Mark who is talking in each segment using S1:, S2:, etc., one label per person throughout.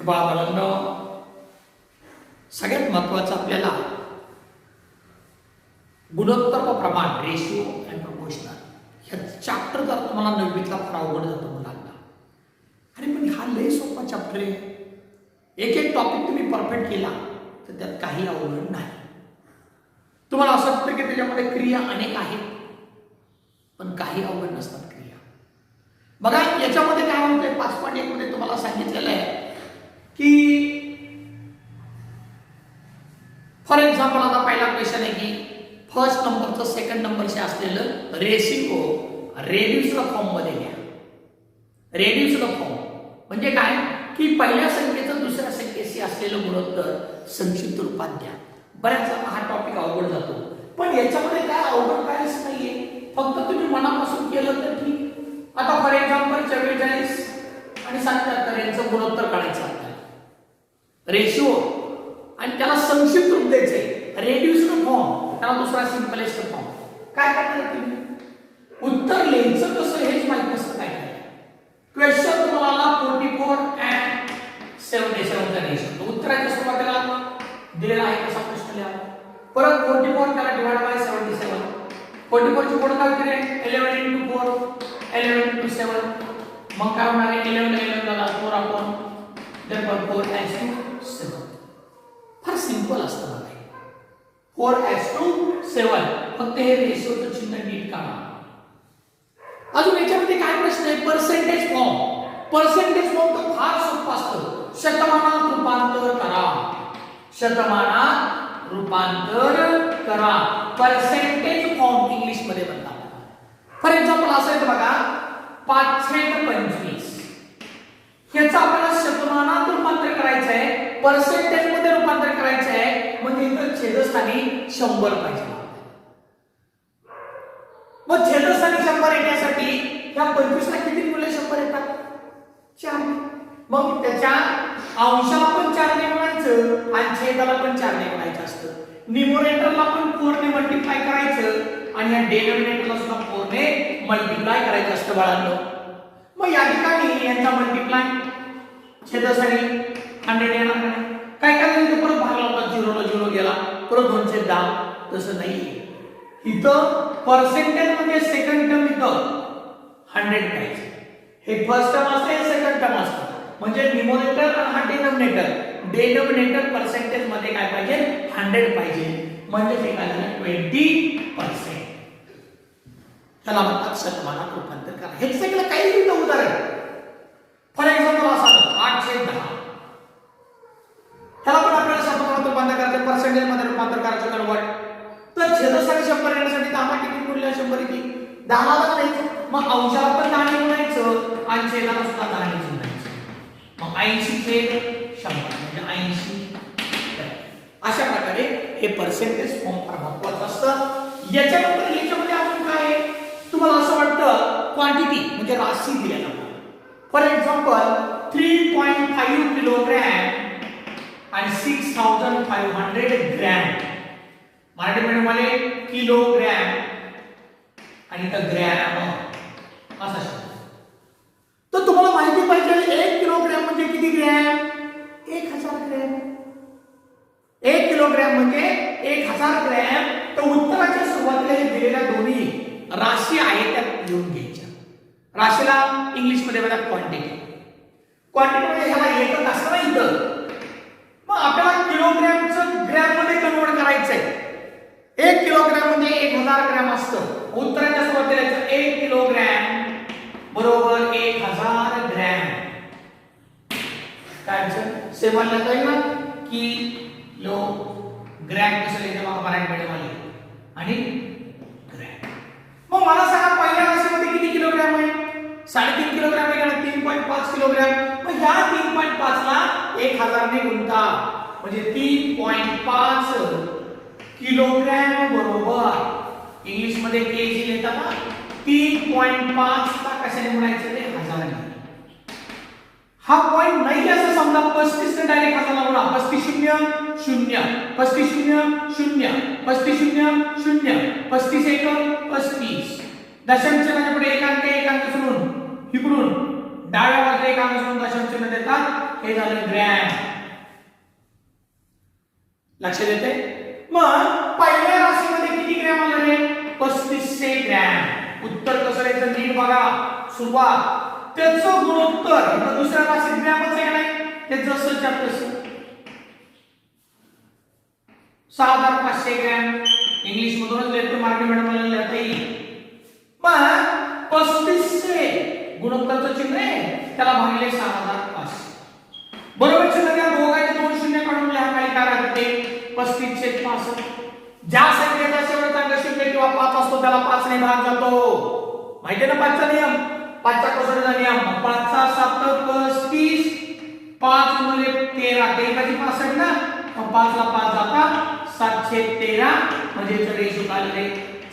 S1: बाळांनो, सगळ्यात महत्त्वाचं आपल्याला गुणोत्तर व प्रमाण रेशिओ अँड प्रपोर्शनल ह्या चॅप्टर जर तुम्हाला नववीतला फार अवघड जातो मुलांना. आणि पण हा लय सोपा चॅप्टर आहे. एक एक टॉपिक तुम्ही परफेक्ट केला तर त्यात काही अवघड नाही. तुम्हाला असं वाटतं की त्याच्यामध्ये क्रिया अनेक आहेत, पण काही अवघड नसतात क्रिया. बघा याच्यामध्ये काय म्हणतंय 5.1 मध्ये तुम्हाला सांगितलेलं आहे की फॉर एक्झाम्पल आता पहिला क्वेश्चन आहे की फर्स्ट नंबरचं सेकंड नंबरशी असलेलं रेशिओ रेड्युस्ड फॉर्म मध्ये घ्या. रेड्युस्ड फॉर्म म्हणजे काय की पहिल्या संख्येचं दुसऱ्या संख्येशी असलेलं गुणोत्तर संक्षिप्त रूपात द्या. बऱ्याच हा टॉपिक अवघड जातो, पण याच्यामध्ये काय अवघड काहीच नाहीये. फक्त तुम्ही मनापासून केलं तर ठीक. आता फॉर एक्झाम्पल 44 आणि 77 यांचं गुणोत्तर काढायचं आपल्याला रेशिओ, आणि त्याला संक्षिप्त रूप द्यायचंय रेड्युस्ड फॉर्म, त्याला दुसरा सिंपलेस्ट फॉर्म. काय करणार तुम्ही? उत्तर लिहायचं कसं हेच माहित नसतं काय करायचं. क्वेश्चन तुम्हाला 44 and 77 चा रेशिओ उत्तराच्या सुरुवातीला दिलेला आहे कसा प्रश्न लिहा. परत 44 त्याला डिवाइड बाय 77. 44 ची पुढे काय केले 11 into 4 11 into 7. मग काय होणार आहे 11 झाला 4 आपण therefore 4 as to 7. फार सिंपल असतं बघा. 4 as to 7. फक्त हे रेशिओचं चिन्ह नीट काढा. अजून याच्यामध्ये काय प्रश्न आहे पर्सेंटेज फॉर्म. पर्सेंटेज फॉर्म तर फार सोपं असतं. शतमानात रूपांतर करा. शतमानात रूपांतर करा. पर्सेंटेज फॉर्म इंग्लिश मध्ये म्हणतात. फॉर एक्झाम्पल असं आहे बघा 525 ह्याचं आपल्याला शतमानात रूपांतर करायचं आहे, पर्सेंटेज मध्ये रूपांतर करायचं आहे, म्हणजे इथं छेदस्थानी 100 पाहिजे. मग छेदस्थानी 100 येण्यासाठी ह्या 25 ला किती मूल्य 100 येतात 4. मग त्याच्या अंशाला पण 4 ने गुणायचं आणि छेदाला पण 4 ने गुणायचं असतं. न्यूमरेटरला पण 4 ने मल्टिप्लाय करायचं आणि या डिनॉमिनेटरला सुद्धा 4 ने मल्टिप्लाय करायचं असतं बाळांनो. मग या ठिकाणी यांचा मल्टिप्लाय छेदासाठी 100 येणार नाही. काय करायचं परत भाग लावला 0 ला 0 गेला परत 210. तसं नाही. इथं पर्सेंटेज मध्ये सेकंड टर्म इथं 100 पाहिजे. हे फर्स्ट टर्म असते सेकंड टर्म असते. म्हणजे न्यूमरेटर आणि हा डिनॉमिनेटर पर्सेंटेज मध्ये काय पाहिजे 100 पाहिजे. म्हणजे ते काय झालं 20%. त्याला म्हणतात शतमानात रूपांतर करा. हे सगळं काही दिलं उदाहरण. फॉर एक्झाम्पल असं 8/10 ह्याला पण आपल्याला शतमानात रूपांतर करायचं, पर्सेंटेज मध्ये रूपांतर करायचं कन्वर्ट. तर छेदस्थानी 100 येण्यासाठी आम्हाला किती मूल्य 100 की 10 ला घालायचं. मग अंशाला पण 10 ने गुणायचं आणि छेदाला सुद्धा 10 ने गुणायचं. मग 80 छेद 100 म्हणजे 80. अशा प्रकारे हे पर्सेंटेज फॉर्म फार महत्त्वाचं असतं. याच्यामध्ये अजून काय आहे तुम्हाला असं वाटतं क्वांटिटी म्हणजे राशी दिल्या जातात. फॉर एक्झाम्पल 3.5 किलोग्रॅम आणि 6500 ग्रॅम. मराठी मीडियम वाले किलोग्रॅम आणि ग्रॅम असा शब्द. तर तुम्हाला माहिती पाहिजे 1 किलोग्रॅम म्हणजे किती ग्रॅम 1000 ग्रॅम. 1 किलोग्रॅम म्हणजे 1000 ग्रॅम. तर उत्तराच्या सुरुवातीला हे दिलेल्या दोन्ही राशी आहेत त्या लिहून घ्यायच्या. राशीला इंग्लिश मध्ये म्हणतात क्वांटिटी. क्वांटिटी म्हणजे ह्याला एकक असतं ना इथं. मग आपल्याला किलोग्रॅमचं ग्रॅम मध्ये कन्वर्ट करायचंय. 1 किलोग्रॅम म्हणजे 1000 ग्रॅम असतं. उत्तराच्या सुरुवातीला 1 किलोग्रॅम बरोबर 1000 ग्रॅम. काय सेवन लिहिता येईल ना किलो ग्रॅम कसं लिहितं बघा मराठी मीडियम वाले आणि ग्रॅम. मग मला सांगा पहिल्या राशीमध्ये किती किलोग्रॅम आहे 3.5 किलोग्रॅम आहे का 3.5 किलोग्रॅम. मग या 3.5 ला 1000 ने गुणता म्हणजे 3.5 किलोग्रॅम बरोबर इंग्लिश मध्ये केजी लिहितात ना 3.5 ला कशाने गुणायचं ते 1000 ने. हा पॉइंट नाही असं समजा 35 ने डायरेक्ट 1000 ला गुणा. 35 0 0 35 0 0 35 0 0 35 1 35. दशांश चिन्हाच्या पुढे एकांक सोडून इकडून डाव्या बाजूला एकांक सोडून दशांश चिन्ह देतात हे झालं ग्रॅम. लक्षात येते. मग पहिल्या राशीमध्ये किती ग्रॅम आलं रे? 3500 ग्रॅम. उत्तर कसं द्यायचं नीट बघा. सुरुवात त्याचं गुणोत्तर दुसऱ्या राशीत ग्रॅमच आहे का नाही, ते जसं च्या तसं 6500 ग्रॅम. इंग्लिश मधूनच लेटर मार्केट मॅडम लिहिता येईल. मग 3500 गुणोत्तरचं चिन्ह आहे, त्याला भागिले 6500. बरोबर चिन्ह द्या. दोघांचे 2 शून्य काढून लिहा. खाली काय राहते? 35/65. ज्या संख्येचा शेवटचा अंक 0 किंवा 5 असतो त्याला 5 ने भाग जातो. माहिती आहे ना 5 चा नियम? 5 चा कसोटीचा नियम. 5 चा 7 35, 5 गुणिले 13 13 65 ना. 5 ला 5 जाता 713 म्हणजे रेशो काय आले?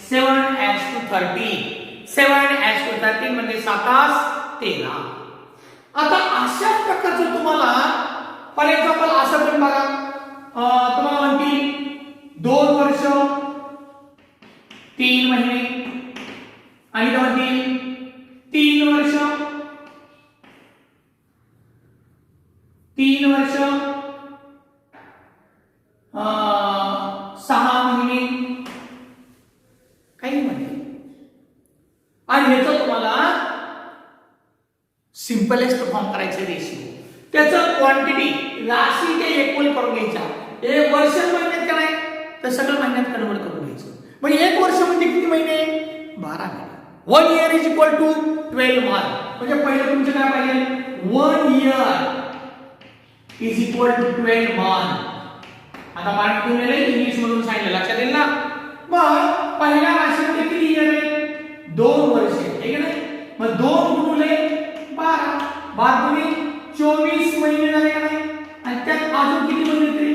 S1: 7:30. 7:30 म्हणजे 7:13. आता अशा प्रकारचं तुम्हाला फॉर एक्झाम्पल असं पण बघा, तुम्हाला म्हणतील 2 वर्ष 3 महिने आणि म्हणतील 3 वर्ष 6 महिने काही म्हणते. आणि ह्याचं तुम्हाला सिंपलेस्ट फॉर्म करायचं रेशिओ. त्याचं क्वांटिटी राशी ते इक्वल करून घ्यायचा. एक वर्ष महिन्यात का नाही तर सगळं महिन्यात कन्वर्ट करून घ्यायचं. म्हणजे एक वर्ष म्हणजे किती महिने? 12 महिने. 1 year is equal to 12 months. म्हणजे पहिलं तुमचं काय पाहिजे? 1 year is equal to 12 months. आता मराठीतून लिहिलं, इंग्लिश मधून सांगितलं. लक्षात येईल ना? मग पहिल्या राशीमध्ये किती इयर आहे? 2 वर्ष आहे का नाही? मग 2 गुणिले 12 12 गुणिले 24 महिने झाले का नाही? आणि त्यात अजून किती महिने तरी?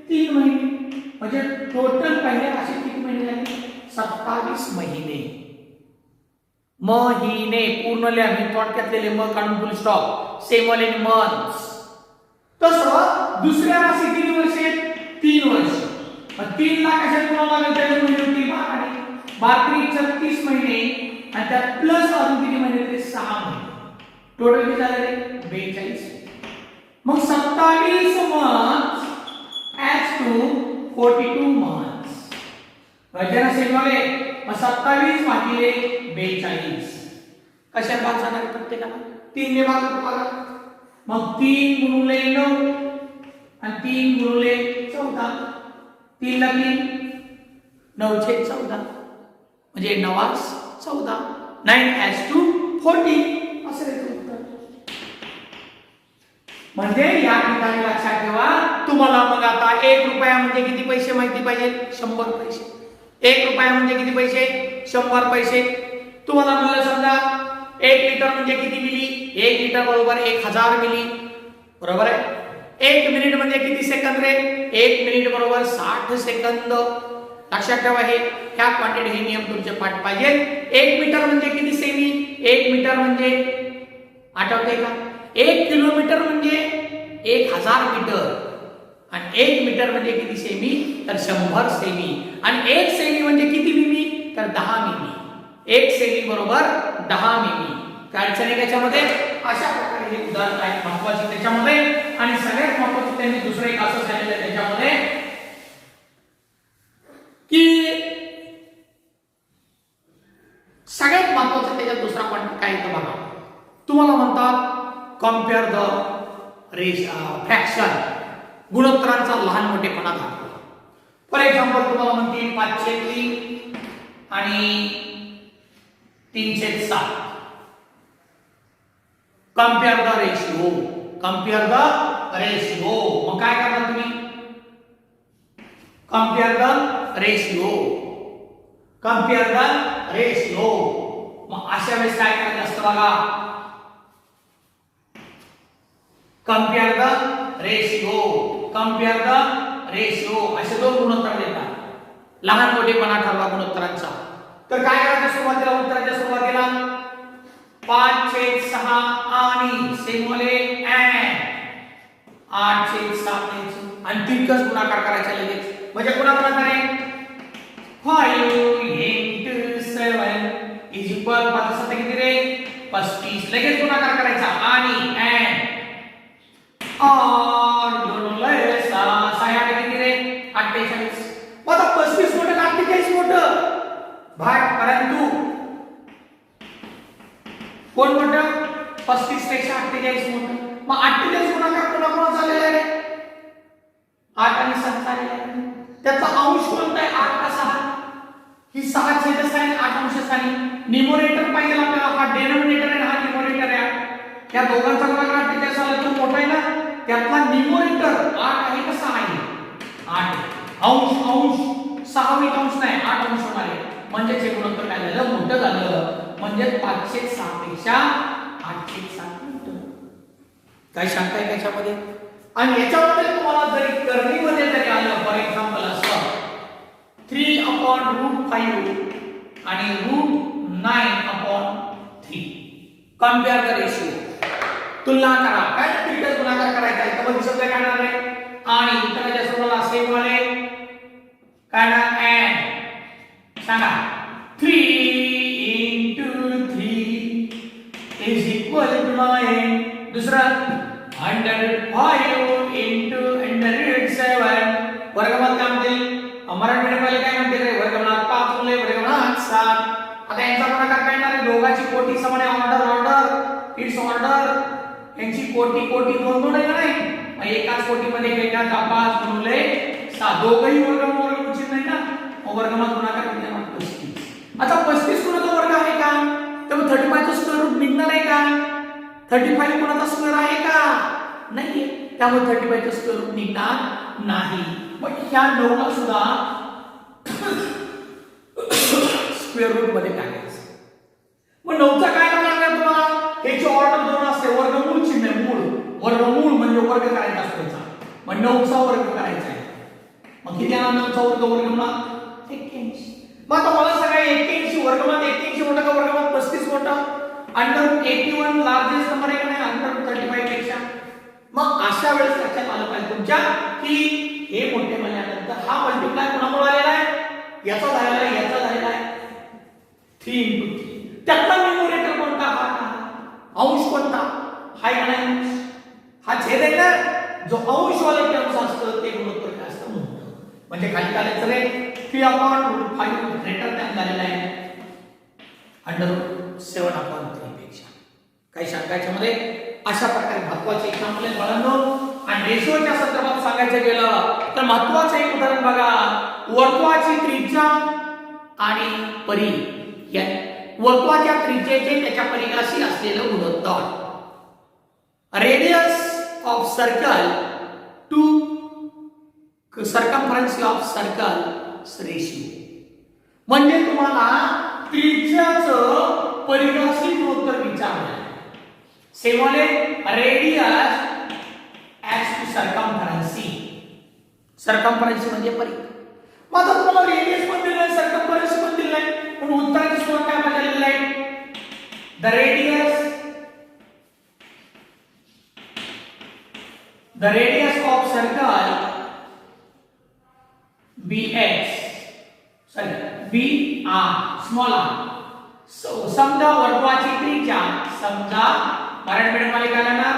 S1: 3 महिने. म्हणजे टोटल पहिल्या राशीत किती महिने झाले? 27 महिने. महिने पूर्ण लिहा. मी थोडक्यात लिहिले मग काढून फुल स्टॉप. सेम वाले मंथ्स. तसं दुसऱ्या राशीत किती वर्ष आहेत? 3 वर्ष. 3 ला कशात गुणावं लागेल? त्याच्या महिने होती 12 36 महिने आणि त्यात प्लस अजून किती महिने ते 6 महिने. टोटल किती झाले? 42. मग 27 मंथ्स ऍज टू 42 मंथ्स. वजन असेल वाले मग 27 भागिले 42 कशात भाग जाणार प्रत्येकाला? 3 ने भाग बघा. मग 3 गुणिले 9 आणि 3 गुणिले 14. 3 ला 3 9/14 म्हणजे 9/14. 9 as to 40 असं येतं उत्तर. म्हणजे या ठिकाणी लक्षात ठेवा तुम्हाला. मग आता 1 रुपया म्हणजे किती पैसे माहिती पाहिजे? 100 पैसे. 1 रुपया म्हणजे किती पैसे? 100 पैसे. तुम्हाला म्हणलं समजा 1 लिटर म्हणजे किती मिली? 1 लिटर बरोबर 1000 मिली. बरोबर आहे. 1 मिनिट म्हणजे किती सेकंद रे? 1 मिनिट बरोबर 60 सेकंद. लक्षात ठेवा हे ह्या क्वांटिटी हे नियम तुमचे पाठ पाहिजे. 1 मीटर म्हणजे किती सेमी? 1 मीटर म्हणजे आठवते का? 1 किलोमीटर म्हणजे 1000 मीटर आणि 1 मीटर म्हणजे किती सेमी? तर 100 सेमी. आणि 1 सेमी म्हणजे किती मिमी? तर 10 मिमी. 1 सेमी बरोबर 10 मिमी. काय अडचण आहे त्याच्यामध्ये? अशा प्रकारे हे उदाहरण आहेत महत्त्वाचे त्याच्यामध्ये. आणि सगळ्यात महत्त्वाचं त्यांनी दुसरं एक असं सांगितलं त्याच्यामध्ये की सगळ्यात महत्त्वाचं त्याच्यात दुसरा पॉइंट काय येतं बघा. तुम्हाला म्हणतात कम्पेअर द फ्रॅक्शन. गुणोत्तरांचा लहान मोठेपणा दाखवा. फॉर एक्झाम्पल तुम्हाला म्हणतील 503 आणि 307. Compare the ratio. Compare the ratio. मग काय करणार तुम्ही? Compare the ratio. Compare the ratio. मग अशा वेळेस काय करायचं असतं बघा. Compare the ratio. Compare the ratio असे 2 गुणोत्तर देतात. लहान मोठेपणा ठरवा गुणोत्तरांचा. तर काय करायचं सुरुवातीला? उत्तराच्या सुरुवातीला 5/6 आणि सेमोले अँड 8/7 आणि तितकंच गुणाकार करायचा लगेच. म्हणजे गुणाकार आहे 5 × 7 इज इक्वल 5/7 किती रे? 35. लगेच गुणाकार करायचा आणि अँड कोण मोठं? 35 पेक्षा 48 मोठं. मग 48 गुणाकार कोणाकोणाचा झालेला आहे? 8 आणि 7 झालेला आहे. त्याचा अंश कोणता आहे? 8 का 6? ही 6 छेदस्थानी 8 अंशस्थानी. न्यूमरेटर पाहिजे आपल्याला, हा डिनोमिनेटर आहे हा न्यूमरेटर आहे. या दोघांचा गुणाकार 48 आला तो मोठा आहे ना, त्यातला न्यूमरेटर 8 आहे का 6 आहे? 8. अंश 6 अंश नाही 8 अंश होणार आहे. म्हणजे हे गुणोत्तर काय झालं? मोठं झालं. म्हणजे 506 पेक्षा 807 मोठं. काय शंका आहे त्याच्यामध्ये? आणि याच्यामध्ये तुम्हाला जरी कर्णीमध्ये जरी आलं, फॉर एक्झाम्पल असं 3/√5 आणि √9/3, कम्पेअर द रेशिओ, तुलना करा. काय तिरकस गुणाकार करायचा आहे तर मग शब्द काय येणार आहे? आणि उत्तराच्या सोबत सेम वाले काय ना अँड सांगा 3 × 3 = 9. दुसरं 105 × 107 वर्गमूळ काय म्हणतील? मराठी मीडियमवाले काय म्हणतील रे? वर्गमूळात 5 मुले वर्गमूळात 7. आता यांचा गुणाकार काय येणार आहे? दोघांची कोटी समान आहे. Order it's order. यांची कोटी दोन आहे नाही. मग एकाच कोटीमध्ये एकाचा 5 गुणिले 7 दोघंही वर्गमूळ चिन्ह आहे ना. मग वर्गमूळात गुणाकार किती येणार? 35. आता 35 कोणाचा वर्ग आहे का? तर 35 चा स्क्वेअर रूट निघणार आहे का? 35 कोणाचा स्क्वेअर आहे का? नाही. त्यामुळे 35 चा स्क्वेअर रूट निघणार नाही. मग ह्या 9 ला सुद्धा स्क्वेअर रूट मध्ये टाकायचं. मग 9 चा काय नाव लागणार तुम्हाला? याची ऑर्डर 2 असते. वर्गमूळ चिन्ह मूळ. वर्गमूळ म्हणजे वर्ग करायचा असतो त्याचा. मग 9 चा वर्ग करायचा आहे. मग किती येणार 9 चा वर्ग? वर्गमूळ 81. मग आता मला सांगा 81 वर्गमूळ 81 मोठा का वर्गमूळ 35 मोठा? अंडर 81 लार्जेस्ट नंबर आहे का नाही अंडर 35 पेक्षा? मग अशा वेळेस लक्षात आलं पाहिजे तुमच्या की हे मोठे म्हणल्यानंतर हा मल्टिप्लाय कोणामुळे आलेला आहे? याचा झालेला आहे, याचा झालेला आहे 3 × 3. त्यातला न्यूमरेटर कोणता? हा अंश कोणता? हाय का नाही? हा छेद आहे ना. जो अंशवाले टर्म्स असतं ते गुणोत्तर काय असतं? मोठं. म्हणजे खाली काय करायचं रे? 3/√5 ग्रेटर दॅन झालेला आहे √7/3 पेक्षा. काही शंकाच्या मध्ये अशा प्रकारे महत्त्वाचे एक्झाम्पल आहे बाळांनो. आणि रेशोच्या संदर्भात सांगायचं गेलं तर महत्त्वाचं एक उदाहरण बघा. वर्तुळाची त्रिज्या आणि परिघ या वर्तुळाच्या त्रिज्येचे त्याच्या परिघाशी असलेलं गुणोत्तर. Radius of circle to circumference of circle ratio. म्हणजे तुम्हाला त्रिज्याचं परिघाशी गुणोत्तर विचारलं. सेमोले radius as to circumference. Circumference म्हणजे परिघ. मग आता तुम्हाला रेडियस पण दिलं आहे, सर्कम्फरन्सी पण दिलं आहे. पण उत्तराची सोबत काय बदललेलं आहे? The radius of circle bx br small r. समजा वर्तुळाची त्रिज्या, समजा मराठी मीडियम वाले काय ना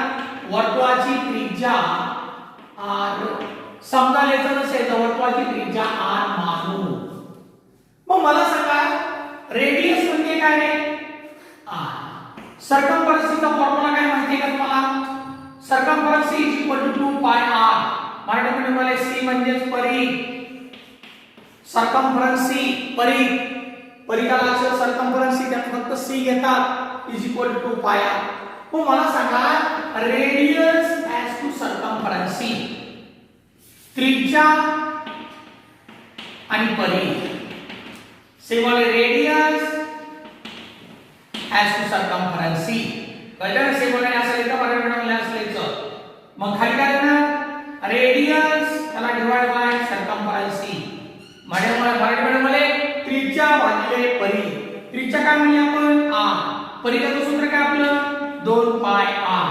S1: वर्तुळाची त्रिज्या r. समजा लिहायचं नसेल तर वर्तुळाची त्रिज्या r मानू. मग मला सांगा रेडियस म्हणजे काय रे? r. सर्कम्फरन्सीचा फॉर्म्युला काय माहिती का तुम्हाला? सर्कम्फरन्सी = 2πr. मराठी मीडियम वाले c म्हणजे परिघ. सर्कम्फरन्सी परिघ. परिघाला अक्षर सर्कम्फरन्सी त्यात फक्त c घेतात = 2πr. मग मला सांगा रेडियस ऍज टू सर्कम्फरन्सी, त्रिज्या आणि परिघ. Symbol radius as to circumference. कळलं ना? सिंबल असं लिहिलं मराठी मीडियमला असं लिहायचं. मग खाली काय करणार? रेडियस त्याला डिवाइड बाय सर्कम्फरन्सी. मराठी मीडियममध्ये त्रिज्या भागिले परिघ. त्रिज्या काय म्हणली आपण? r. परिघाचं सूत्र काय आपलं? 2πr.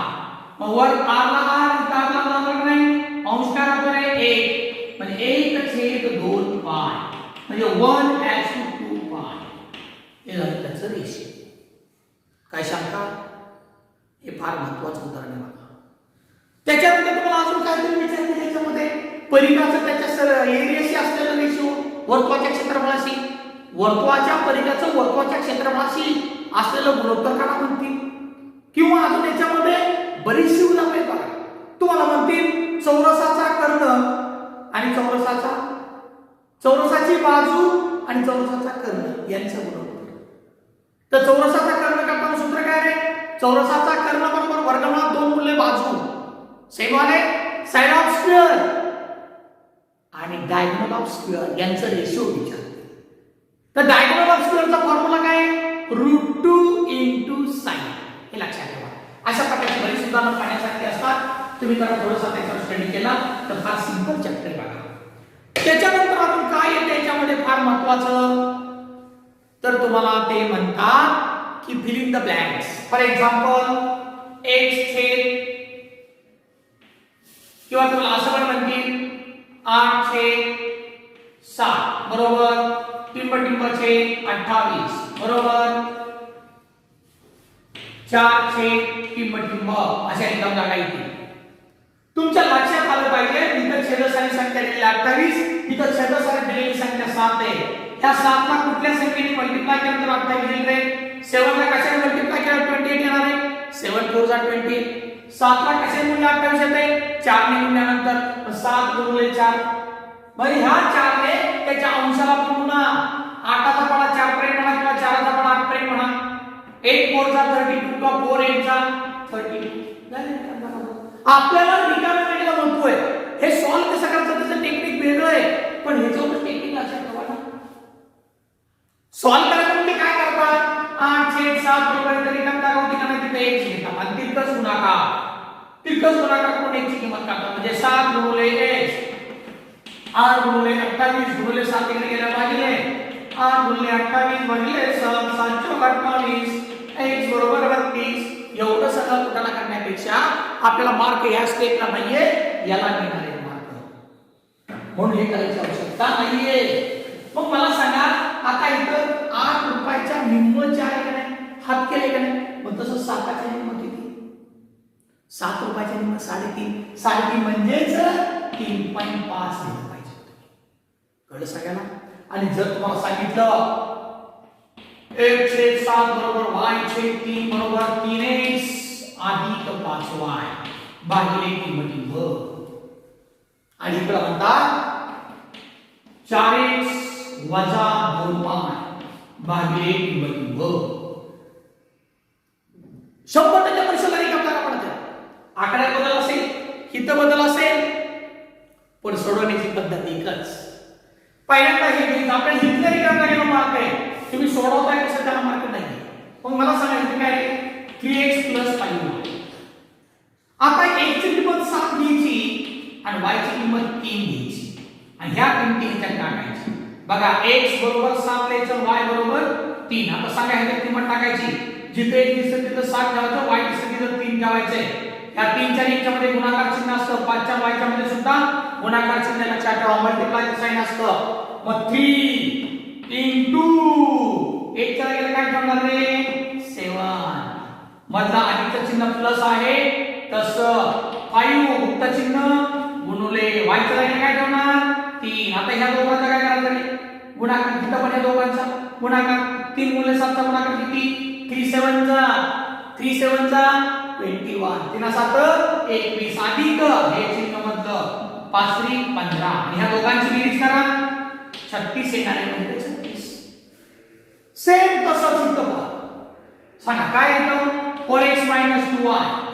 S1: मग वर r ला r उतारला जाणार नाही. अंश काय होणार आहे? 1. म्हणजे 1/2π. म्हणजे 1:2π. हे झालं त्याचं रेशिओ. काय शंका? हे फार महत्त्वाचं उदाहरण आहे बघा. त्याच्यानंतर तुम्हाला अजून काहीतरी विचारलं त्याच्यामध्ये परिघाचं त्याच्या एरियाशी असलेलं रेशिओ वर्तुळाच्या क्षेत्रफळाशी. वर्तुळाच्या परिघाचं वर्तुळाच्या क्षेत्रफळाशी असलेलं गुणोत्तर काय म्हणतील? किंवा अजून याच्यामध्ये बरीचशी उदाहरणे आहेत बघा. तुम्हाला म्हणतील चौरसाचा कर्ण आणि चौरसाची बाजू आणि चौरसाचा कर्ण यांचं गुणोत्तर. तर चौरसाचा कर्ण करताना सूत्र काय रे? चौरसाचा कर्ण बरोबर वर्गमूळात 2 गुणिले बाजू सेम वाले साइड ऑफ स्क्वेअर आणि डायगोनल ऑफ स्क्वेअर यांचं रेशो विचारते. तर डायगोनल ऑफ स्क्वेअरचा फॉर्म्युला काय आहे? √2 * sin. हे लक्षात ठेवा. अशा प्रकारची बरीच उदाहरणं पाहण्यासारखी असतात. तुम्ही जरा थोडासा त्याचा स्टडी केला तर फार सिंपल चॅप्टर आहे बघा. त्याच्यानंतर आपण काय येते याच्यामध्ये फार महत्त्वाचं तर तुम्हाला ते म्हणतात की fill in the blanks. For example x छेद किंवा तुम्हाला असं पण म्हणतील 8/7 बरोबर टिंब छेद 28 बरोबर 4/टिंब अशा रिकाम जागा येतील. तुमच्या लक्षात आलं पाहिजे इथं छेदस्थानी संख्या दिलेली 28, इथं छेदस्थानी दिलेली संख्या 7 आहे. या 7 ला कुठल्या संख्येने मल्टिप्लाय केलं तर 28 येईल रे? 7 ला कशाने मल्टिप्लाय केलं 28 येणार आहे. 7 4 जा 20. 7 ला कशाने गुणले 28 येते? 4 ने गुणल्यानंतर 7 गुणिले 4. मग ह्या 4 ने त्याच्या अंशाला पण गुणा. 8 चा पाडा 4 पर्यंत म्हणा किंवा 4 चा पाडा 8 पर्यंत म्हणा. 8 4 जा 32 किंवा 4 8 जा 32. आपल्याला रिकाम्या पेटीला महत्व आहे. हे सॉल्व कसं करायचं त्याचं टेक्निक वेगळं आहे, पण ह्याचं टेक्निक लक्षात ठेवा ना. सॉल्व करायचं म्हणजे काय करतात? 8/7 बरोबर तरी रिकाम जागा होती का नाही तिथे 1 घेतात आणि तिरकस गुणाकार करून 1 ची किंमत काढतात. म्हणजे 7 गुणिले 1 8 गुणिले 28 गुणिले 7 इकडे गेला भागिले 8 गुणिले 28 भागिले 7 7 × 28 x बरोबर 32. एवढं सगळं कुठाला करण्यापेक्षा आपल्याला मार्क या स्टेपला नाहीये, याला मिळणार आहे मार्क. म्हणून हे करायची आवश्यकता नाहीये. मग मला सांगा आता इथं 8 रुपयाच्या निम्मचे आहे का नाही? हात केले का नाही? मग तसं 7च्या निम्म किती? 7 रुपयाच्या निम्म 3.5. 3.5 म्हणजेच 3.5 दिलं पाहिजे. कळलं सगळ्यांना? आणि जर तुम्हाला सांगितलं 1/7 बरोबर y/3 बरोबर 3x अधिक 5y भागिले टिंब आणि इकडे म्हणतात 4x वजा 2y भागिले टिंब 100% परीक्षेला रिकाम जागा पडते. आकड्यात बदल असेल, हित बदल असेल, पण सोडवण्याची पद्धत एकच. पहिल्यांदा हे घेऊन आपण हितल्या रिकाम जागेला मार्क आहे. तुम्ही सोडवताय कसं त्याला मार्क नाही. मग मला सांगायचं काय आहे? 3x + 5y. आता x ची किंमत 7 घ्यायची आणि y ची किंमत 3 घ्यायची आणि ह्या किंमती ह्याच्यात टाकायची. बघा x बरोबर 7 द्यायचं, y बरोबर 3. आता सांगा ह्याच्यात किंमत टाकायची. जिथे x दिसतं तिथं 7 ठेवायचं, y दिसतं तिथं 3 ठेवायचं. या 3 च्या x मध्ये गुणाकार चिन्ह असतं, 5 च्या y च्या मध्ये सुद्धा गुणाकार चिन्ह लक्षात ठेवा. मल्टिप्लाय साइन असतं. मग 3 * 1 च्या जागेला काय ठेवणार रे? 7. मधला अधिकचं चिन्ह प्लस आहे तसं 5 गुप्त चिन्ह गुणुले y च्या जागेला काय ठेवणार? 3. आता ह्या दोघांचा काय करायचं रे? गुणाकार. तिथं पण या दोघांचा गुणाकार. 3 × 7 चा गुणाकार किती? 3 7 जा 21 3 7 21 अधिक हे चिन्ह मधलं 5 3 15 आणि ह्या दोघांची बेरीज करा 36 येणार आहे. म्हणजे 36. सेम तसंच इथं पहा. सांगा काय येतं? 4x - 2y.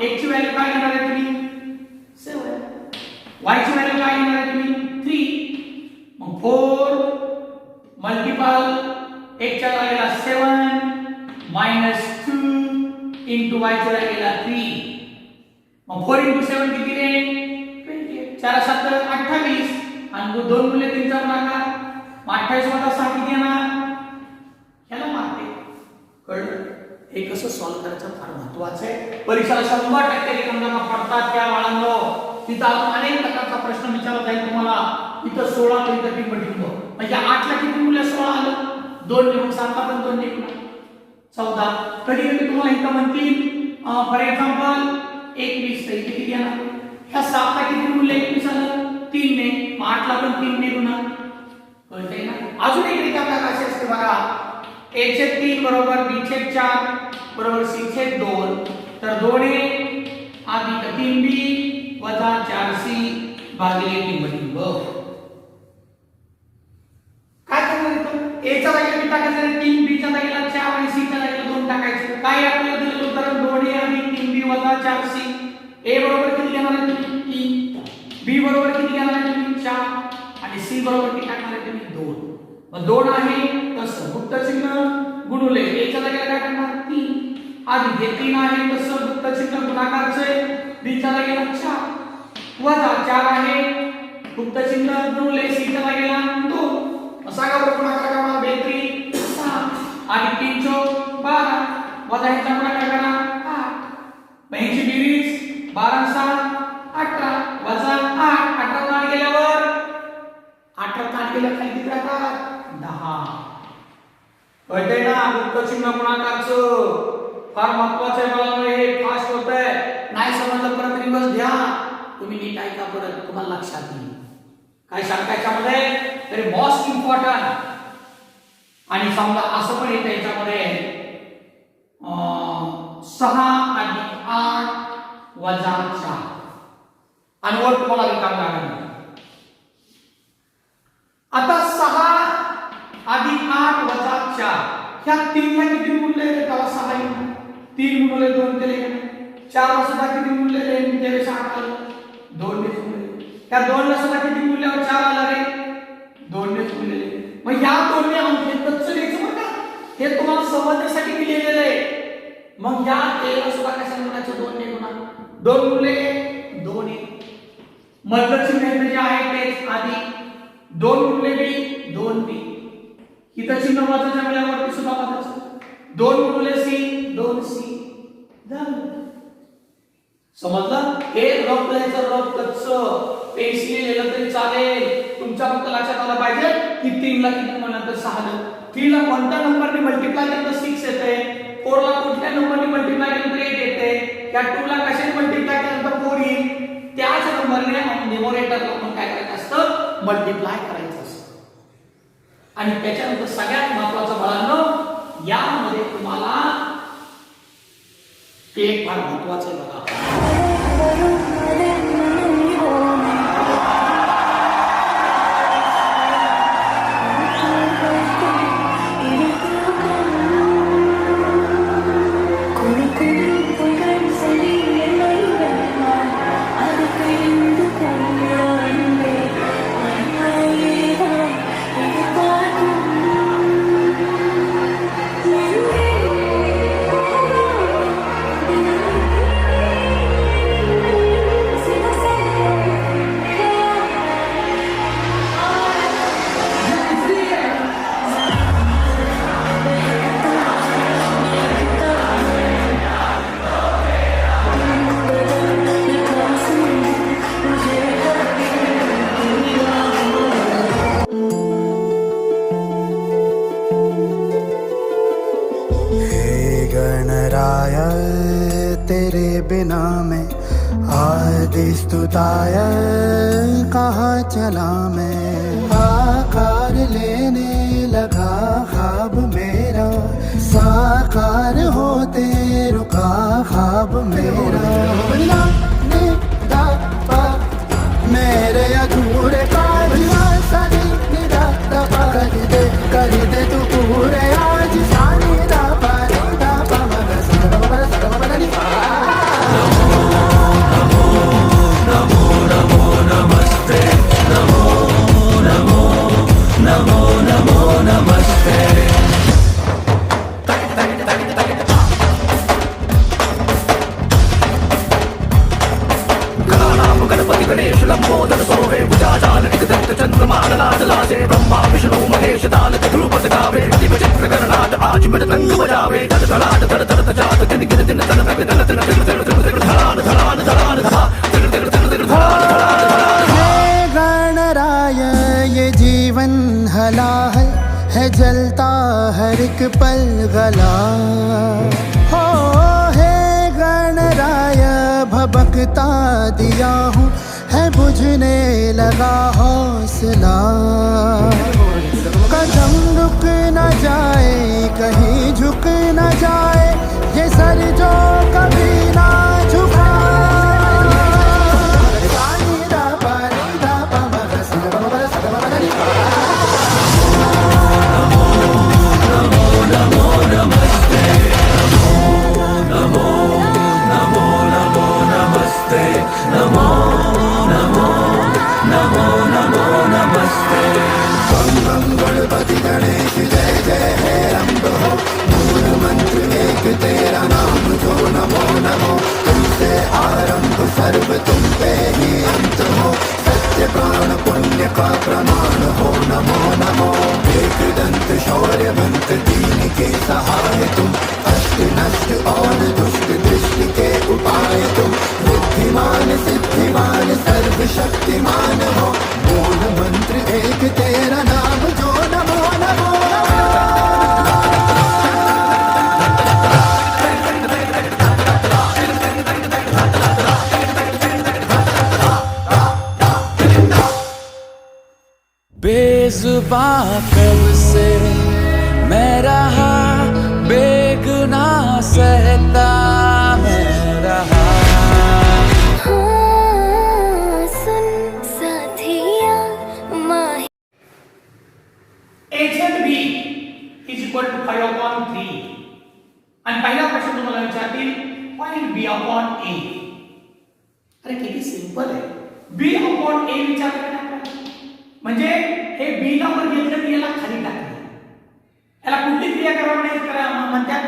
S1: x ची व्हॅल्यू काय घेणार आहे तुम्ही? 7. y ची व्हॅल्यू काय घेणार आहे तुम्ही? 3. मग 4 मल्टिपल x च्या जागेला 7 - 2 * y च्या जागेला 3. मग 4 * 7 किती रे? 28. 4 7 28 आणि 2 गुणिले 3 चा गुणाकार 28 वजा 6 किती येणार? ह्याला मार्क आहे. कळलं? हे कसं सॉल्व करायचं फार महत्त्वाचं आहे. परीक्षेला 100% रिकाम जागा पडतात त्या बाळांनो. तिथं अजून अनेक प्रकारचा प्रश्न विचारला जाईल तुम्हाला. इथं 16 तर इथं टिंब. म्हणजे 8 ला किती गुणले 16 आलं? 2 निघून 7 ला पण 2 निघून 14. कधी कधी तुम्हाला इथं म्हणतील फॉर एक्झाम्पल 21 तर इथे किती येणार? ह्या 7 ला किती गुणले 21 आलं? 3 ने. 8 ला पण 3 ने गुणा. कळतंय ना? अजून एक रिकाम जागा अशी असते बघा. a/3 बरोबर b/4 बरोबर c/2 तर 2a अधिक 3b वजा 4c भागिले टिंब काय करणार इथं a च्या जागेला b टाकायचं 3b च्या जागेला 4 आणि c च्या जागेला 2 टाकायचं काय आपल्याला दिलेलं उत्तर 2a अधिक 3b वजा 4c a बरोबर किती घेणार आहे तुम्ही 3 b बरोबर किती घेणार आहे तुम्ही 4 आणि c बरोबर किती टाकणार आहे तुम्ही 2 मग 2 आहे तसं गुप्त चिन्ह गुणुले a च्या जागेला काय टाकणार 3 अधिक हे 3 आहे तसं गुप्त चिन्ह गुणाकारचे b च्या जागेला 4 वजा 4 आहे गुप्त चिन्ह गुणुले c च्या जागेला 2 सांगा बरं गुणाकार करा 2 6 आणि 3 चौक 12 वजा ह्याचा गुणाकार करा 8 मग ह्याची बेरीज 12 7 18 वजा 8 18 8 गेल्यावर 18 8 गेल्यावर खाली किती राहतात 10 कळतंय ना गुप्त चिन्ह गुणाकारचं फार महत्त्वाचं आहे मला हे फास्ट होतंय नाही समजलं परत रिवर्स घ्या तुम्ही नीट ऐका परत तुम्हाला लक्षात येईल काय शंका याच्यामध्ये तरी मोस्ट इम्पॉर्टंट आणि समजा असं पण येतं याच्यामध्ये 6 अधिक 8 वजा 4 आणि वर तुम्हाला रिकाम जागा आता 6 अधिक 8 वजा 4 ह्या 3 ला किती मूल्य आहे तेव्हा 6 येईल 3 गुणिले 2 केले 4 ला सुद्धा किती मूल्य आहे त्यावेळेस 8 आलं 2 ने गुणले त्या 2 ला सुद्धा किती मूल्यावर 4 आलं रे 2 ने गुणले मग या 2 ने अंक कच्चं द्यायचं बरं का हे तुम्हाला समजण्यासाठी मी लिहिलेलं आहे मग या a सुद्धा कशाने गुणायचं 2 ने गुणा 2 गुणले 2 ने मधलं चिन्ह जे आहे तेच अधिक 2 गुणले b 2b इथं चिन्ह वाचायच्या वेळेवरती सुद्धा वाचायचं 2 गुणले c 2c झालं समजलं हे रफ लिहायचं रफ कच्चं पेन्सिल लिहिलं तरी चालेल तुमच्या फक्त लक्षात आलं पाहिजे की 3 ला किती म्हटलं 6 आलं 3 ला कोणत्या नंबरने मल्टिप्लाय केलं तर 6 येते 4 ला कोणत्या नंबरने मल्टिप्लाय केलं तर 8 येते या 2 ला कशाने मल्टिप्लाय केलं तर 4 येईल त्याच नंबरने न्यूमरेटरला पण काय करायचं असतं मल्टिप्लाय करायचं असतं आणि त्याच्यानंतर सगळ्यात महत्त्वाचं मुलांनो यामध्ये तुम्हाला एक फार महत्त्वाचं आहे बघा
S2: तेरे बिना मैं आदिस्तुताय कहाँ चला मैं आकार लेने लगा ख्वाब मेरा साकार होते रुका ख्वाब मेरा मेरे अधूरे कर दे तू पूरे आज सानी दा पानी दा पमग सरवर सरवर नमो नमो नमस्ते नमो नमो नमो नमो नमस्ते गणपति गणेश लंबोदर सोहे भुजाजाल निगदंत चंद्रमा लासे ब्रह्मा विष्णु महेश ताल ध्रुपद गावे दिव चित्र गणनाथ आज मृदंग बजावे धड़ धड़ाट धड़ धड़ जात दिन गिर दिन तन तन तन तन तन तन धड़ान धड़ान धड़ान धा तिल तिल तिल तिल धड़ान धड़ान हे गणराय ये जीवन हलाहल है जलता हर एक पल गला हो हे गणराय भबकता दिया हूँ है बुझने लगा हौसला कदम रुक न जाए कहीं झुक न जाए ये सर जो कभी न अंत हो मूल मंत्र एक तेरा नाम जो नमो नमो तुमसे आरंभ सर्व तुम पे ही अंत हो सत्य प्राण पुण्य का प्रमाण हो नमो नमो एक दंत शौर्यवंत दीन के सहाय तुम अष्ट नष्ट और दुष्ट दृष्टि के उपाय तुम बुद्धिमान सिद्धिमान सर्वशक्तिमान हो मूल मंत्र एक तेरा नाम जो नमो नमो
S3: बेजुबां कब से मैं रहा बेगुना सहता मैं रहा
S4: सुन साथिया माही
S1: H B is equal to 5/3 आणि पहिला प्रश्न तुम्हाला विचारतील फाइंड बी अपॉन ए. अरे किती सिंपल आहे. बी अपॉन ए विचारलं ना म्हणजे हे बी ला वर घेतलं की याला खाली टाकलं. याला कुठली क्रिया म्हणतात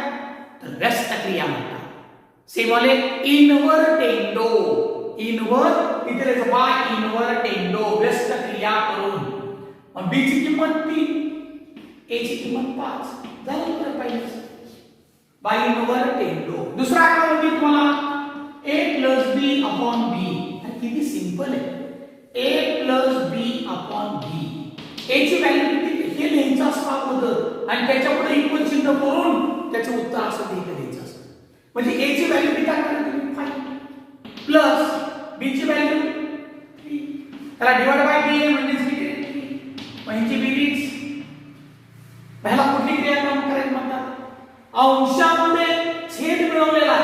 S1: तर व्यस्त क्रिया म्हणतात. सेमले इन्व्हर्टेंडो इथे लिहायचं बाय इन्व्हर्टेंडो व्यस्त क्रिया करून. मग बी ची किंमत 3 ए ची किंमत 5 झाली तर पाहिजे बाय इन्व्हर्टेंडो. दुसरा काय मी तुम्हाला a plus B upon B. किती सिंपल आहे. a plus B upon B. a ची व्हॅल्यू किती हे लिहायचं असतं अगोदर आणि त्याच्या पुढे इक्वल चिन्ह करून त्याचं उत्तर असं द्यायचं असतं. म्हणजे a ची व्हॅल्यू किती टाकणार तुम्ही 5 प्लस b ची व्हॅल्यू 3 त्याला डिवाइड बाय b म्हणजे किती 3 म्हणजे बेरीज. पहिला कुठली क्रिया काम करायची म्हणतात अंशामध्ये छेद मिळवलेला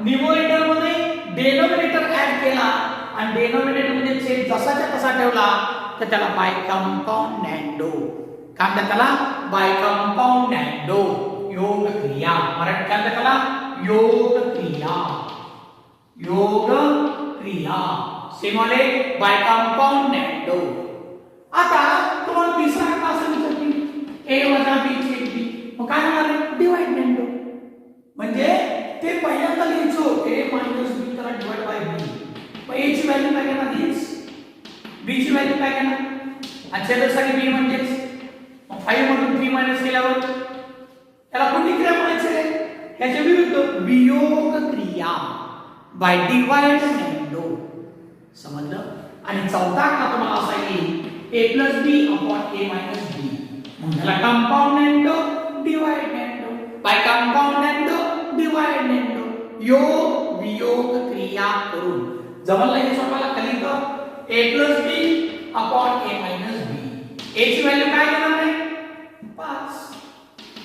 S1: न्यूमरेटर मध्ये डेनोमिनेटर ऍड केला आणि डेनोमिनेटर मध्ये छेद जसाच्या तसा ठेवला तर त्याला बाय कंपाऊंडॅन्डो काय म्हणतात त्याला बाय कंपाऊंडॅन्डो योग क्रिया. मराठीत काय म्हणतात त्याला योग क्रिया. योग क्रिया सेमले बाय कंपाऊंडॅन्डो. आता तुम्हाला तिसरा असं विचारतील a वजा b छेद b मग काय होणार डिवाइडमेंट म्हणजे ते पहिल्यांदा लिहायचो a मायनस b त्याला डिवाइड बाय b. मग a ची व्हॅल्यू काय घेणार हीच b ची व्हॅल्यू काय घेणार आणि छेदासाठी b म्हणजेच मग 5 मधून 3 मायनस केल्यावर त्याला कोणती क्रिया म्हणायची आहे याच्या विरुद्ध वियोग क्रिया बाय डिवाइडमेंट. समजलं. आणि चौथा का तुम्हाला असा येईल a plus b upon a minus b म्हणजे कंपाऊंडेंडो डिवाइडेंडो बाय कंपाऊंडेंडो डिवाइडेंडो योग वियोग क्रिया करून जमलं हे सोडवायला खाली तर a plus b upon a minus b. a ची व्हॅल्यू काय घेणार आहे 5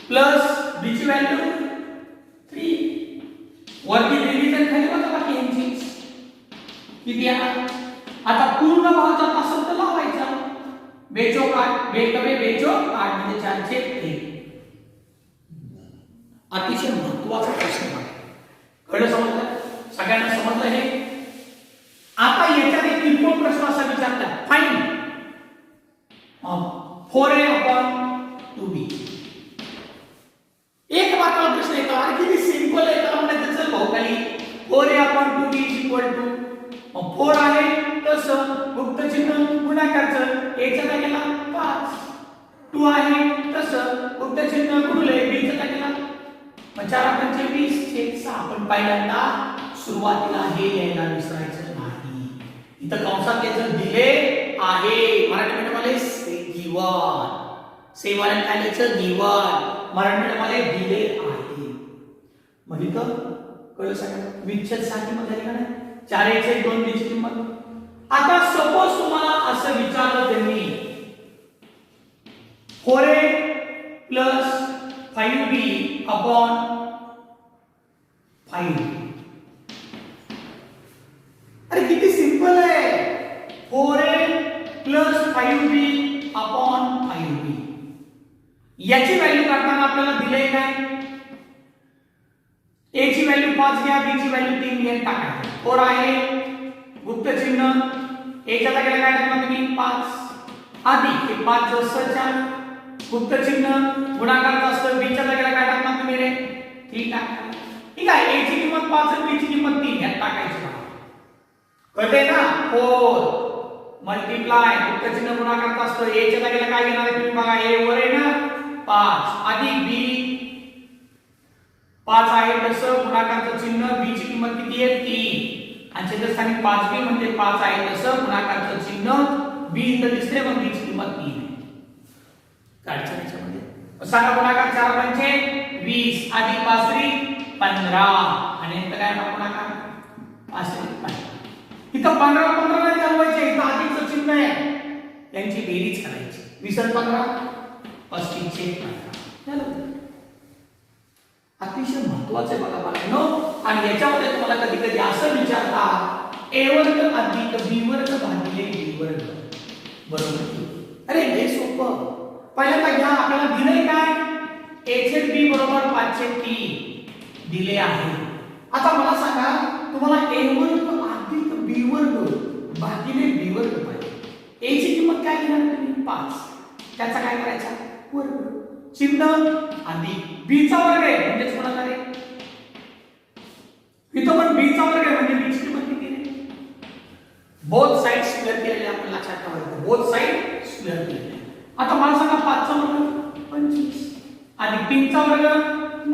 S1: प्लस b ची व्हॅल्यू 3 वरती डिव्हिजन खाली बघा बाकी यांची किती आहे. आता पूर्ण भाग जात असेल तर लावायचा बेचोक 8 बेकवे बेचोक 8 म्हणजे 4/3. अतिशय महत्त्वाचा प्रश्न आहे. कळलं समजलं सगळ्यांना समजलं हे. आता याच्यात एक किरकोळ प्रश्न असा विचारतात फाइंड 4a अपॉन 2b. एक मार्काला प्रश्न येतो आणि किती सिंपल आहे तर म्हणजे चल भाऊ खाली 4a upon 2b is equal to 4 आहे तसं गुप्त चिन्ह गुणाकारचं a च्या जागेला 5 2 आहे तसं गुप्त चिन्ह गुणले b च्या जागेला 4×5 छेद 6. पण पहिल्यांदा सुरुवातीला हे यायला विसरायचं नाही. इथं कंसात त्याचं दिले आहे मराठीमध्ये मला गिवन सेवाला काय लिहायचं गिवन मराठीमध्ये मला दिले आहे. मग इथं कळलं सगळं विच्छेद साठी मध्ये झाली का नाही 4 2 b ची किंमत. आता सपोज तुम्हाला असं विचारलं त्यांनी 4a प्लस 5b अपॉन 5. अरे किती सिंपल आहे 4a plus 5b upon 5b. याची व्हॅल्यू काढताना आपल्याला दिले काय a ची व्हॅल्यू 5 घ्या b ची व्हॅल्यू 3 घ्या टाका. 4 आहे गुप्त चिन्ह a च्या जागेला काय टाकणार तुम्ही 5 आधी हे 5 जसंच्या गुप्त चिन्ह गुणाकाराचं असतं बीच्या जागेला काय टाकणार तुम्ही रे 3 टाकणार ठीक आहे a ची किंमत 5 आणि b ची किंमत 3 यात टाकायची कळते ना 4 मल्टिप्लाय गुप्त चिन्ह गुणाकाराचं असतं a च्या जागेला काय घेणार आहे तुम्ही बघा a वर आहे ना 5 अधिक b 5 आहे तसं गुणाकाराचं चिन्ह b ची किंमत किती आहे 3 आणि छेदस्थानी 5b म्हणजे 5 आहे तसं गुणाकाराचं चिन्ह b इथं दिसते मग b ची किंमत 3 आहे काढच्या याच्यामध्ये सांगा गुणाकार 4 पंचे 20 अधिक 5 15 आणि इथं काय गुणाकार 5 15 इथं 15 15 नाही घालवायचे इथं अधिकचं चिन्ह आहे यांची बेरीज करायची 20 आणि 15 35 चे 15 झालं अतिशय महत्त्वाचं आहे बघा बाळांनो आणि याच्यामध्ये तुम्हाला कधी कधी असं विचारतात a वर्ग अधिक b वर्ग भागिले b वर्ग बरोबर अरे हे सोपं पहिल्यांदा घ्या आपल्याला दिले काय a छेद b बरोबर 5 छेद 3 दिले आहे आता मला सांगा तुम्हाला a वर्ग अधिक b वर्ग भागिले b वर्ग पाहिजे a ची किंमत काय घेणार तुम्ही 5 त्याचा काय करायचा वर्ग चिन्ह अधिक b चा वर्ग आहे म्हणजे गुणाकार आहे इथं पण b चा वर्ग आहे म्हणजे b ची किंमत किती आहे बोथ साइड स्क्वेअर केलेले आपण लक्षात ठेवायचं बोथ साइड स्क्वेअर केलेले आता मला सांगा 5 चा वर्ग 25 अधिक 3 चा वर्ग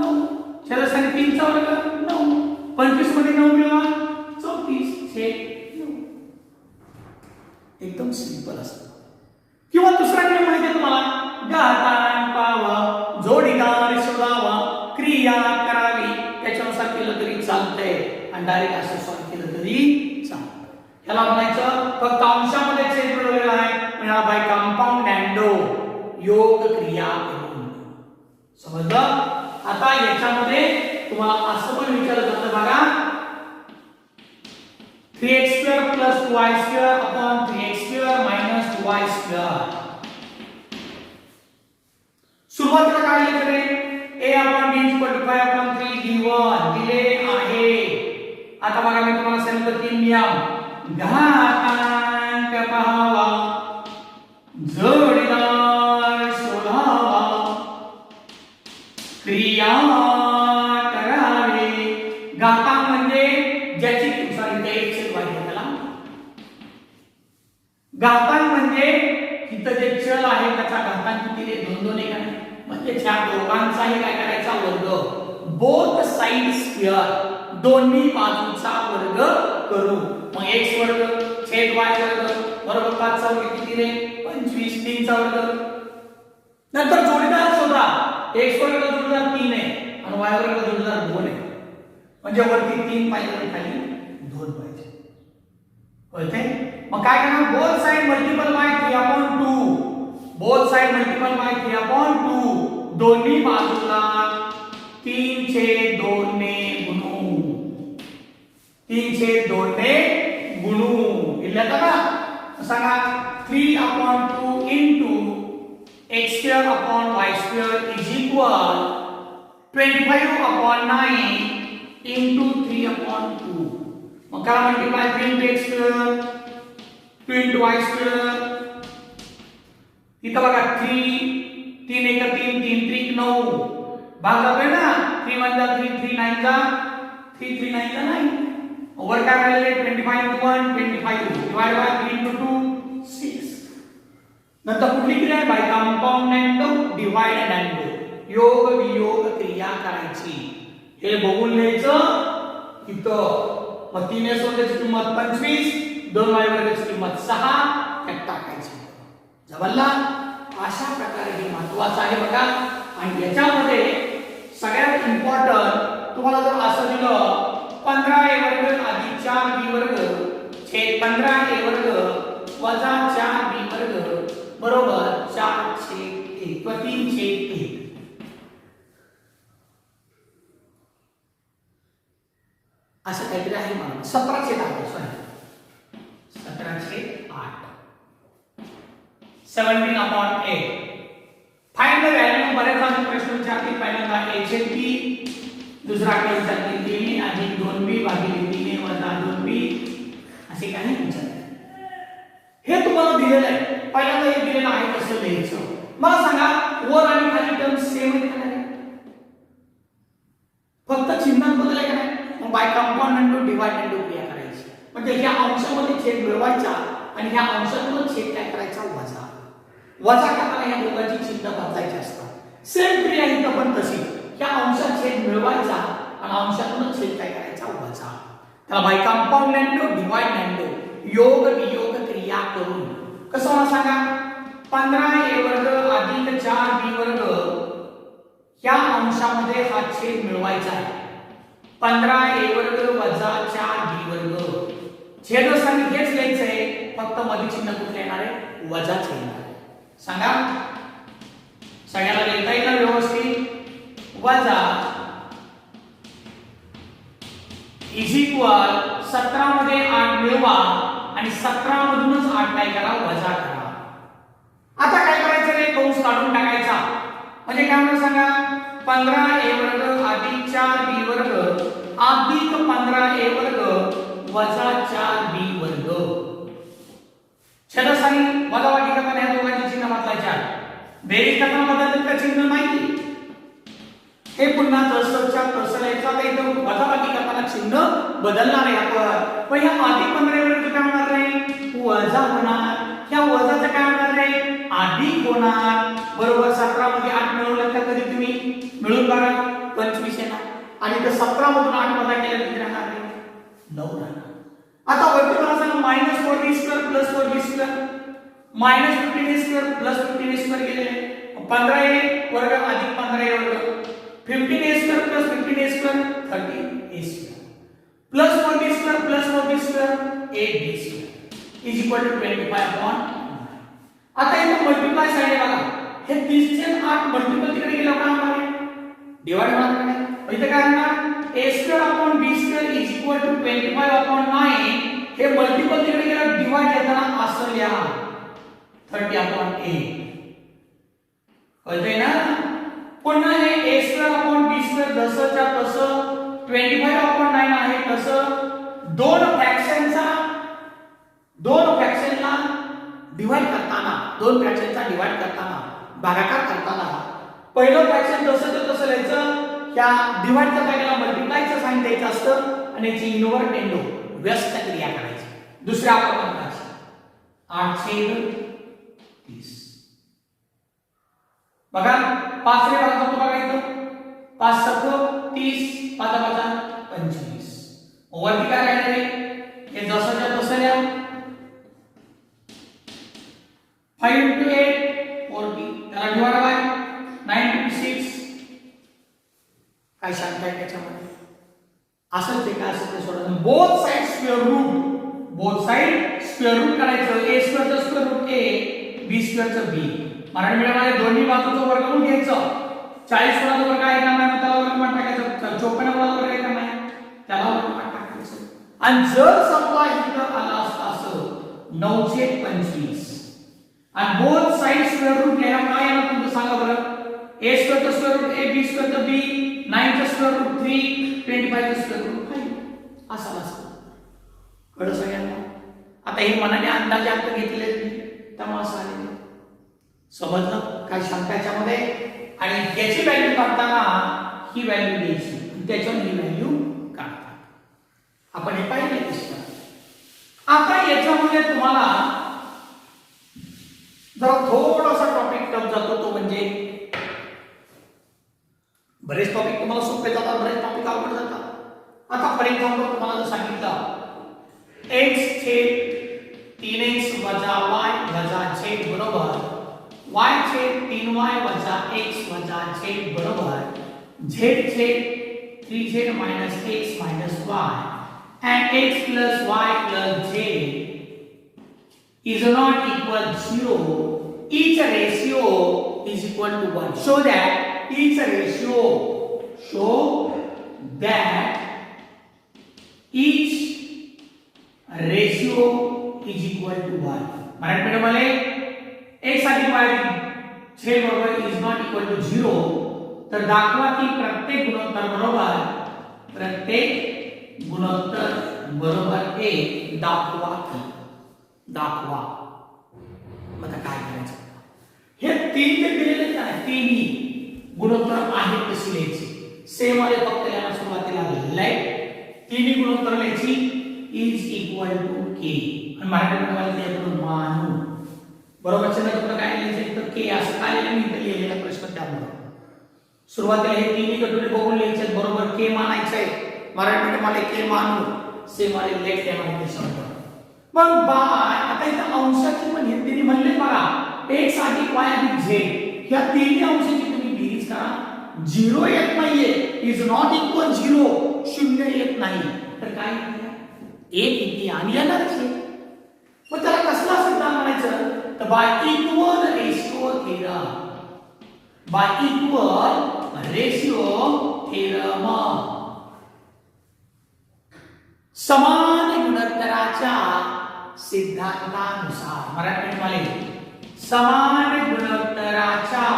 S1: 9 छेदस्थानी 3 चा वर्ग 9 25 मध्ये 9 मिळवा 34 छेद 9 एकदम सिंपल असतं किंवा दुसरा नियम माहिती आहे तुम्हाला घातांकावा जोडीदार शोधावा क्रिया करावी त्याच्यानुसार केलं तरी चालतंय आणि डायरेक्ट असं सॉल्व केलं तरी चालतंय याला म्हणायचं फक्त अंशामध्ये छेद मिळवलेला आहे म्हणजे बाय कंपाऊंड अँडो योग क्रिया करून समजलं आता याच्यामध्ये तुम्हाला असं पण विचारलं जातं बघा 3x² + 2y² upon 3x² - 2y². सुरुवातीला काय लिहिले a/b = 5/3 d1 दिले आहे. आता बघा मी तुम्हाला सांगितलं 3 नियम घातांक पाहावा जोडीदार शोधावा क्रिया करावे. घातांक म्हणजे ज्याची घातांक म्हणजे इथं जे चल आहे त्याचा घातांक किती आहे 2 2 आहे म्हणजे त्या दोघांचाही काय करायचा वर्ग बोथ साइड स्क्वेअर दोन्ही बाजूचा वर्ग करू. मग x वर्ग छेद y वर्ग बरोबर 5 चा वर्ग किती रे 25 3 चा वर्ग नंतर जोडीदार शोधा. x वर्ग जोडीदार 3 आहे आणि y वर्ग जोडीदार 2 आहे म्हणजे वरती 3 पाहिजे आणि खाली 2 पाहिजे कळतंय. मग काय करणार both side multiple bye 3/2 both side multiple bye 3/2 दोन्ही बाजूला 3/2 ने गुणू 3/2 ने गुणू इल्ल्यात का सांगा 3/2 into x² upon y² is equal 25/9 into 3/2 मग काय मल्टिप्लाय 3 x² 2 into y² इथं बघा 3 1 3 3 3 9 भाग जातोय ना 3 1 जा 3 3 9 जा 3 3 9 जा 9 ओव्हर काय राहिले 25 into 1 25 डिवाइड बाय 3 into 2 6 नंतर कुठली क्रिया आहे by compound and divide and योग वियोग क्रिया करायची. हे बघून लिहायचं इथं मग 3 s वर्गाची किंमत 25 2 y वर्गाची किंमत 6 त्यात टाकायची जवळला. अशा प्रकारे हे महत्त्वाचं आहे बघा. आणि याच्यामध्ये सगळ्यात इम्पॉर्टंट तुम्हाला जर असं दिलं 15a वर्ग अधिक 4b वर्ग छेद 15a वर्ग वजा 4b वर्ग बरोबर 4/1 किंवा 3/1 असं काहीतरी आहे मला 17/8 17/8 17/8 फाइंड द व्हॅल्यू. बरेच जण प्रश्न विचारतील पहिल्यांदा a/b दुसरा काय विचारतील 3 अधिक 2b भागिले 3 वजा 2b असे काही विचारतील. हे तुम्हाला दिलेलं आहे पहिल्यांदा हे दिलेलं आहे कसं लिहायचं मला सांगा वर आणि खाली टर्म सेम आहे का नाही? फक्त चिन्हात बदल आहे का नाही? मग बाय कंपाऊंड आणि डिवाइड आणि क्रिया करायची. म्हणजे ह्या अंशामध्ये छेद मिळवायचा आणि ह्या अंशातून छेद काय करायचा वजा. वजा करताना ह्या दोघांची चिन्ह बदलायची असतात. सेम क्रिया इथं पण तशी. ह्या अंशात छेद मिळवायचा आणि अंशातून छेद काय करायचा वजा. त्याला बाय कंपाऊंड आणि डिवाइड आणि योग वियोग क्रिया करून कसं मला सांगा 15a वर्ग अधिक 4b वर्ग ह्या अंशामध्ये हा छेद मिळवायचा आहे. 15a वर्ग वजा 4b वर्ग छेदस्थानी हेच लिहायचं आहे, फक्त मध्ये चिन्ह कुठले येणार आहे? वजाच येणार आहे. सांगा सगळ्याला लिहिता येईल ना व्यवस्थित? वजा इज इक्वल 17 मध्ये 8 मिळवा आणि 17 मधूनच 8 काय करा? वजा करा. आता काय करायचं रे? कंस काढून टाकायचा. म्हणजे काय म्हणून सांगा 15a वर्ग अधिक 4b वर्ग अधिक 15a वर्ग वजा 4b वर्ग. छेदस्थानी वजाबाकी करताना ह्या दोघांची चिन्ह बदलायची आहे. बेरीज करताना बदलतात का चिन्ह नाही? हे पुन्हा तसंच्या तसं लिहायचं. आता इथं वजाबाकी करताना चिन्ह बदलणार आहे आपण. पण ह्या अधिक 15 वर्ग काय होणार रे? वजा होणार. ह्या वजाचं काय होणार रे? अधिक होणार. बरोबर 17 मध्ये 8 मिळवलं का कधी तुम्ही? मिळून बघा 25 येणार. आणि ते 17 मधून 8 वजा केलं किती राहणार रे? 9 राहणार. आता वरती मला सांगा -4b² + 4b² -15a² + 15a² गेलेले 15a वर्ग अधिक 15a वर्ग 15a² + 15a² 30a² + 4b² + 4b² 8b² is equal to 25/9. आता इथे मल्टिप्लाय साइड आहे बघा. हे 30 चे 8 मल्टिपल तिकडे गेलं का होणार आहे? डिवाइड होणार का नाही? इथे काय होणार? a²/b² is equal to 25/9. हे मल्टिपल तिकडे गेलं डिवाइड करताना असं लिहा 30/8. कळतंय ना? पुन्हा हे a²/b² जसंच्या तसं 25/9 आहे तसं दोन फ्रॅक्शनला डिवाइड करताना दोन फ्रॅक्शनचा डिवाइड करताना भागाकार करताना पहिलं फ्रॅक्शन तसंच्या तसं लिहायचं. त्या डिवाइड करताना मल्टिप्लायचं साइन द्यायचं असतं आणि याची इन्व्हर्टेंडो व्यस्त क्रिया करायची. दुसऱ्या अपर्णांकाची 8/30 बघा 5 रे भाग होतो बघा इथं 5 × 30 5 × 25. वरती काय राहिले रे? हे जसंच्या तसं लिहा 5 × 8 40 त्याला डिवाइड बाय 9 × 6. काय सांगताय त्याच्यामध्ये? असंच ते काय असं ते सोडा. बोथ साइड स्क्वेअर रूट करायचं. a² चं स्क्वेअर रूट a b² चं b. मराठी मीडियममध्ये दोन्ही बाजूचं वर्गमूळ घ्यायचं. 40 गुणाचा वर्ग आहे का नाही त्याला वर्गमूळ टाकायचं. 54 गुणाचा वर्ग आहे का नाही त्याला वर्गमूळ टाकायचं. आणि जर समजा इथं आला असं 9/25 आणि बोथ साइड स्क्वेअर रूट घ्यायला काय येणार तुमचं सांगा बरं? a² चं स्क्वेअर रूट a b² चं b 9 चं स्क्वेअर रूट 3 25 चं स्क्वेअर रूट 5 असं असं. कळलं सगळ्यांना? आता हे मनाने अंदाजे अंक घेतले त्यामुळे असं आले. समजलं काय शंका याच्यामध्ये? आणि याची व्हॅल्यू काढताना ही व्हॅल्यू द्यायची त्याच्यावर ही व्हॅल्यू काढतात. आपण हे पाहिजे दिसतं. आता याच्यामध्ये तुम्हाला जरा थोडासा टॉपिक टफ जातो तो म्हणजे बरेच टॉपिक तुम्हाला सोपे जातात, बरेच टॉपिक अवघड जातात. आता फॉर एक्झाम्पल तुम्हाला जर सांगितलं x छेद 3x वजा y वजा z बरोबर y छेद 3y वजा x वजा z बरोबर z छेद 3z minus x minus y and x plus y plus z is not equal 0. Each ratio is equal to 1. Show that each ratio is equal to 1. Marathi medium वाले x अधिक y z बरोबर is not equal to 0. तर दाखवा की प्रत्येक गुणोत्तर बरोबर a दाखवा. मग काय करायचं? हे तीन जे दिलेले आहेत ना तिन्ही गुणोत्तर आहेत तशी लिहायची. सेम आले फक्त याला सुरुवातीला लेट तिन्ही गुणोत्तर लिहायची इज इक्वल टू के आणि मराठीमध्ये मला ते आपण मानू बरोबर चिन्ह काय लिहायचं तर के असं काय लिहिलं मी इथे लिहिलेला प्रश्न त्यामुळे सुरुवातीला हे तिन्ही गटुडे बघून लिहायचे बरोबर के मानायचं आहे मराठीमध्ये मला के मानू सेम आले लेट त्या माहिती शब्द मग बाय आता इथं अंशाची पण हे तिन्ही म्हणले बघा x अधिक y अधिक z ह्या तिन्ही अंशाची तुम्ही बेरीज करा 0 येत नाहीये इज नॉट इक्वल 0 शून्य येत नाही तर काय एक येते आणि येणारच आहे मग त्याला कसला सिद्धांत म्हणायचं तर by equal ratio theorem by equal ratio theorem समान गुणोत्तराच्या सिद्धांतानुसार मराठीमध्ये समान गुणोत्तराच्या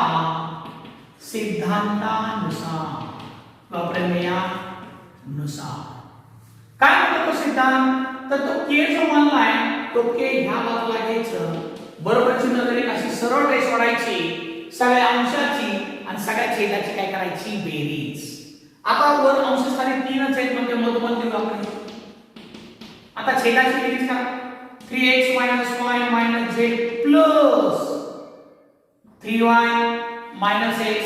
S1: सिद्धांतानुसार व प्रमेयानुसार काय म्हणतो तो सिद्धांत तर तो के जो मानलाय तो के ह्या बाजूला घ्यायचं बरोबर चिन्ह करी अशी सरळ रेष ओढायची सगळ्या अंशाची आणि सगळ्या छेदाची काय करायची बेरीज आता वर अंशस्थानी तीनच आहेत म्हणजे मधोमध देऊ आपण आता छेदाची बेरीज करा 3x y z plus 3y x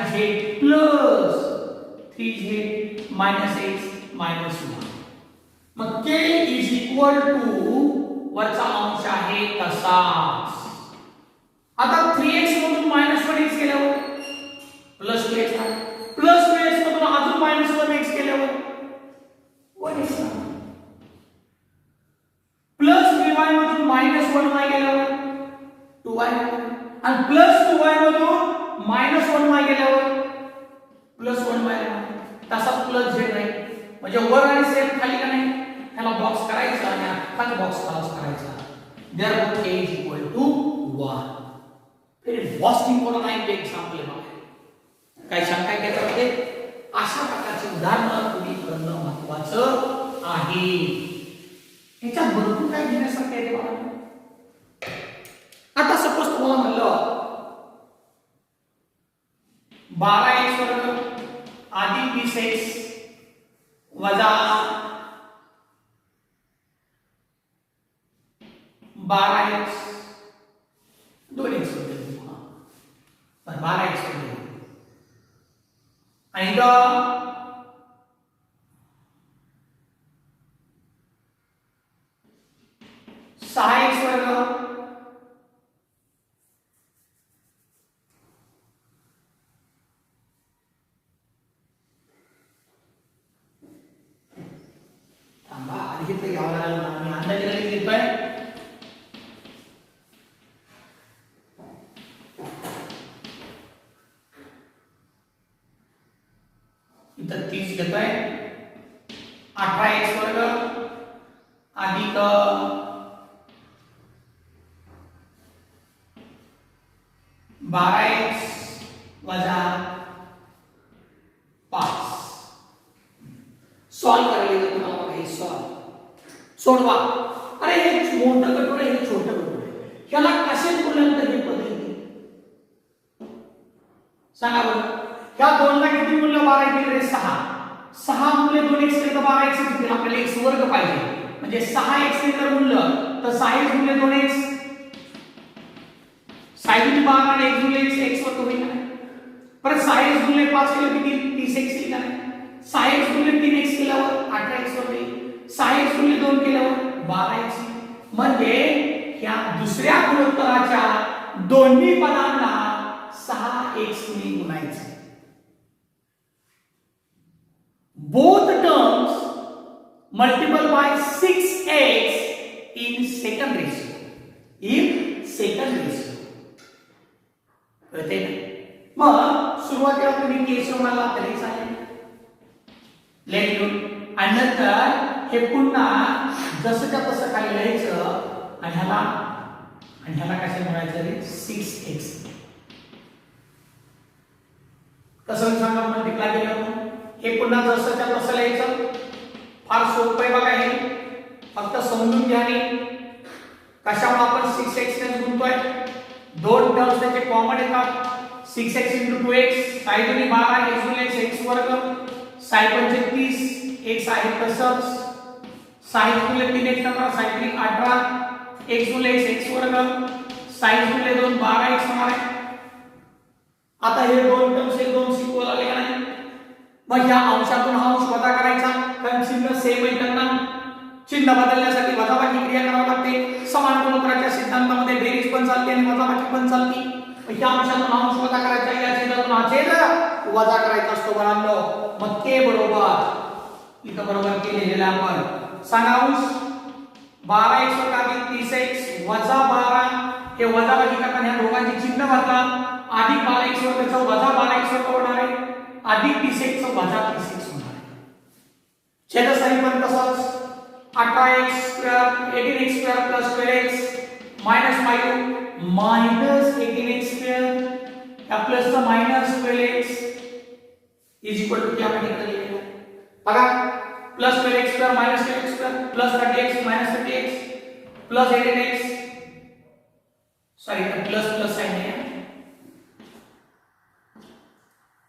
S1: z plus 3z x y मग k is equal to वरचा अंश आहे तसाच आता 3x मधून -1x केल्यावर प्लस 2x प्लस 2x मधून अजून -1x केल्यावर 1x प्लस 3y मधून -1y गेल्यावर 2y आणि प्लस 2y मधून -1y गेल्यावर प्लस 1y तसाच प्लस z राहील म्हणजे वर आणि सेम खाली का नाही त्याला बॉक्स करायचा आणि अख्खा बॉक्स क्रॉस करायचा therefore k is equal to 1 फिर मोस्ट इम्पॉर्टंट आहे एक्झाम्पल बघा काय शंका आहे त्याच्यामध्ये अशा प्रकारचे उदाहरण तुम्ही करणं महत्त्वाचं आहे याच्यात भरपूर काय घेण्यासारखं आहे बघा आता सपोज तुम्हाला म्हणलं 12x वर्ग अधिक 20x वजा 12x 2x पण 12x आणि तो 6x वर्ग थांबा आधी ते घ्यावं लागेल आम्ही अंदाजे घेतोय इथं 30 घेतोय 18x वर्ग अधिक 12x वजा 5 सॉल्व करायला तुम्हाला हे सॉल्व सोडवा अरे हे मोठं कटोरं हे छोटं कटोरं ह्याला कसे बोलल्यानंतर हे पद येते सांगा बरं ह्या दोनला किती मूल्य 12 केले 6 मूल्य 2x केले तर 12x किती आपल्याला x वर्ग पाहिजे म्हणजे 6x ने जर मूल्य तर 6x मूल्य 2x साइड 12 आणि x गुणिले x वर्ग होईल ना परत 6x गुणिले 5 केलं किती 30x येईल ना 6x गुणिले 3x केल्यावर 18x वर्ग येईल 6x गुणिले 2 केल्यावर 12x म्हणजे ह्या दुसऱ्या गुणोत्तराच्या दोन्ही पदांना 6x ने गुणायचे both terms multiple by 6x in second ratio कळते ना मग सुरुवातीला तुम्ही केस मानला तरी चालेल लेट घेऊन आणि नंतर हे पुन्हा जसंच्या तसं खाली लिहायचं आणि ह्याला कसे म्हणायचं रे 6x कसं सांगा मल्टिप्लाय केलं हे पुन्हा जसंच्या तसं लिहायचं फार सोपं आहे बघा हे फक्त समजून घ्या कशामुळे आपण 6x ने गुणतोय दोन टर्म्स त्याचे कॉमन येतात 6x * 2x साई दोन्ही 12 x गुणिले x वर्ग साई 35 x आहे तसंच साई गुणिले 3x नंबर साई 3 18 x गुणिले x वर्ग साई गुणिले 2 12x होणार आहे. आता हे दोन टर्म्स हे दोन सिक्वल आले का नाही. मग या अंशातून हा अंश वजा करायचा कारण चिन्ह सेम आहे त्यांना चिन्ह बदलण्यासाठी वजाबाकी क्रिया करावी लागते. समान गुणोत्तराच्या सिद्धांतामध्ये बेरीज पण चालते आणि वजाबाकी पण चालते. या अंशातून हा अंश वजा करायचा या छेदातून हा छेद वजा करायचा असतो बाळांनो. मग के बरोबर इथं बरोबर केलेलं आपण सांगा अंश 12x + 30x वजा 12 हे वजाबाकी करताना ह्या दोघांची चिन्ह बदला अधिक 12x वर्गाचं वजा 12x वर्ग होणार आहे अधिक 30x चं वजा 30x होणार आहे. छेदस्थानी पण तसंच 18x² 18x² + 12x -5 -18x² या प्लसचा -12x = क्या आपण इकडे लिहिलेलं बघा +12x² -12x² +30x -30x +18x sorry plus sign है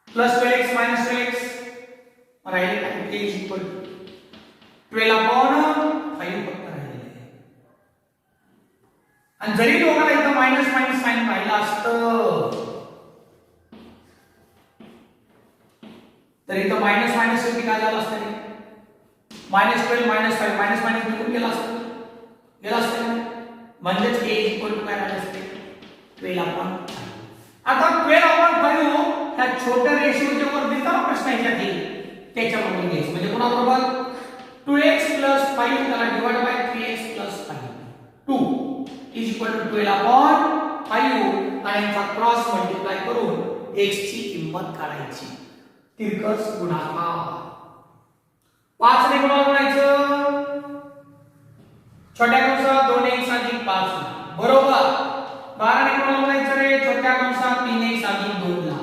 S1: +12x -12x राहिले का k = 12/5 फक्त राहिले. आणि जरी दोघांना इथं मायनस मायनस साइन राहिला असतं तरी इथं मायनस मायनस शेवटी काय झालं असतं -12 -5 मायनस मायनस निघून गेला असतं म्हणजेच a = काय झालं असते 12/5. आता 12/5 ह्या छोट्या रेशोच्या वर दिसता प्रश्न याच्यात येईल त्याच्याबरोबर घ्यायचं म्हणजे कोणा बरोबर 2x + 5 त्याला डिवाइड बाय 3x + 5 2 = 12/5 आणि याचा क्रॉस मल्टिप्लाय करून x ची किंमत काढायची. तिरकस गुणाकार 5 ने गुणाकारायचं छोट्या कंसात 2x + 5 बरोबर 12 ने गुणाकारायचं रे छोट्या कंसात 3x + 2 ला.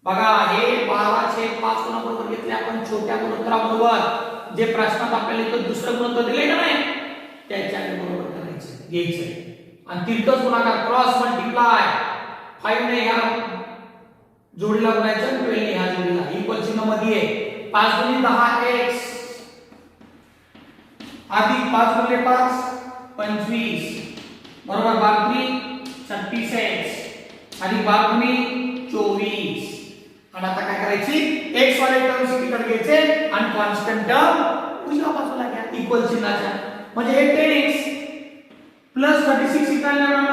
S1: बघा हे 12/5 कोणाबरोबर घेतले आपण छोट्या गुणोत्तराबरोबर जे प्रश्नात आपल्याला इथं दुसरं गुणोत्तर दिले ना नाही त्याच्या बरोबर करायचं घ्यायचं आणि तिरकस गुणाकार क्रॉस मल्टिप्लाय 5 ने ह्या जोडीला गुणायचं 12 ने ह्या जोडीला इक्वल चिन्ह मध्ये आहे 5 × 10x अधिक 5 × 5 25 बरोबर 12 36x अधिक 12 24 आणि आता काय करायची x वाले टर्म्स इकडे घ्यायचे आणि कॉन्स्टंट टर्म उजव्या बाजूला घ्या इक्वल चिन्हाच्या म्हणजे हे 10x + 36 इकडे आल्यावर -36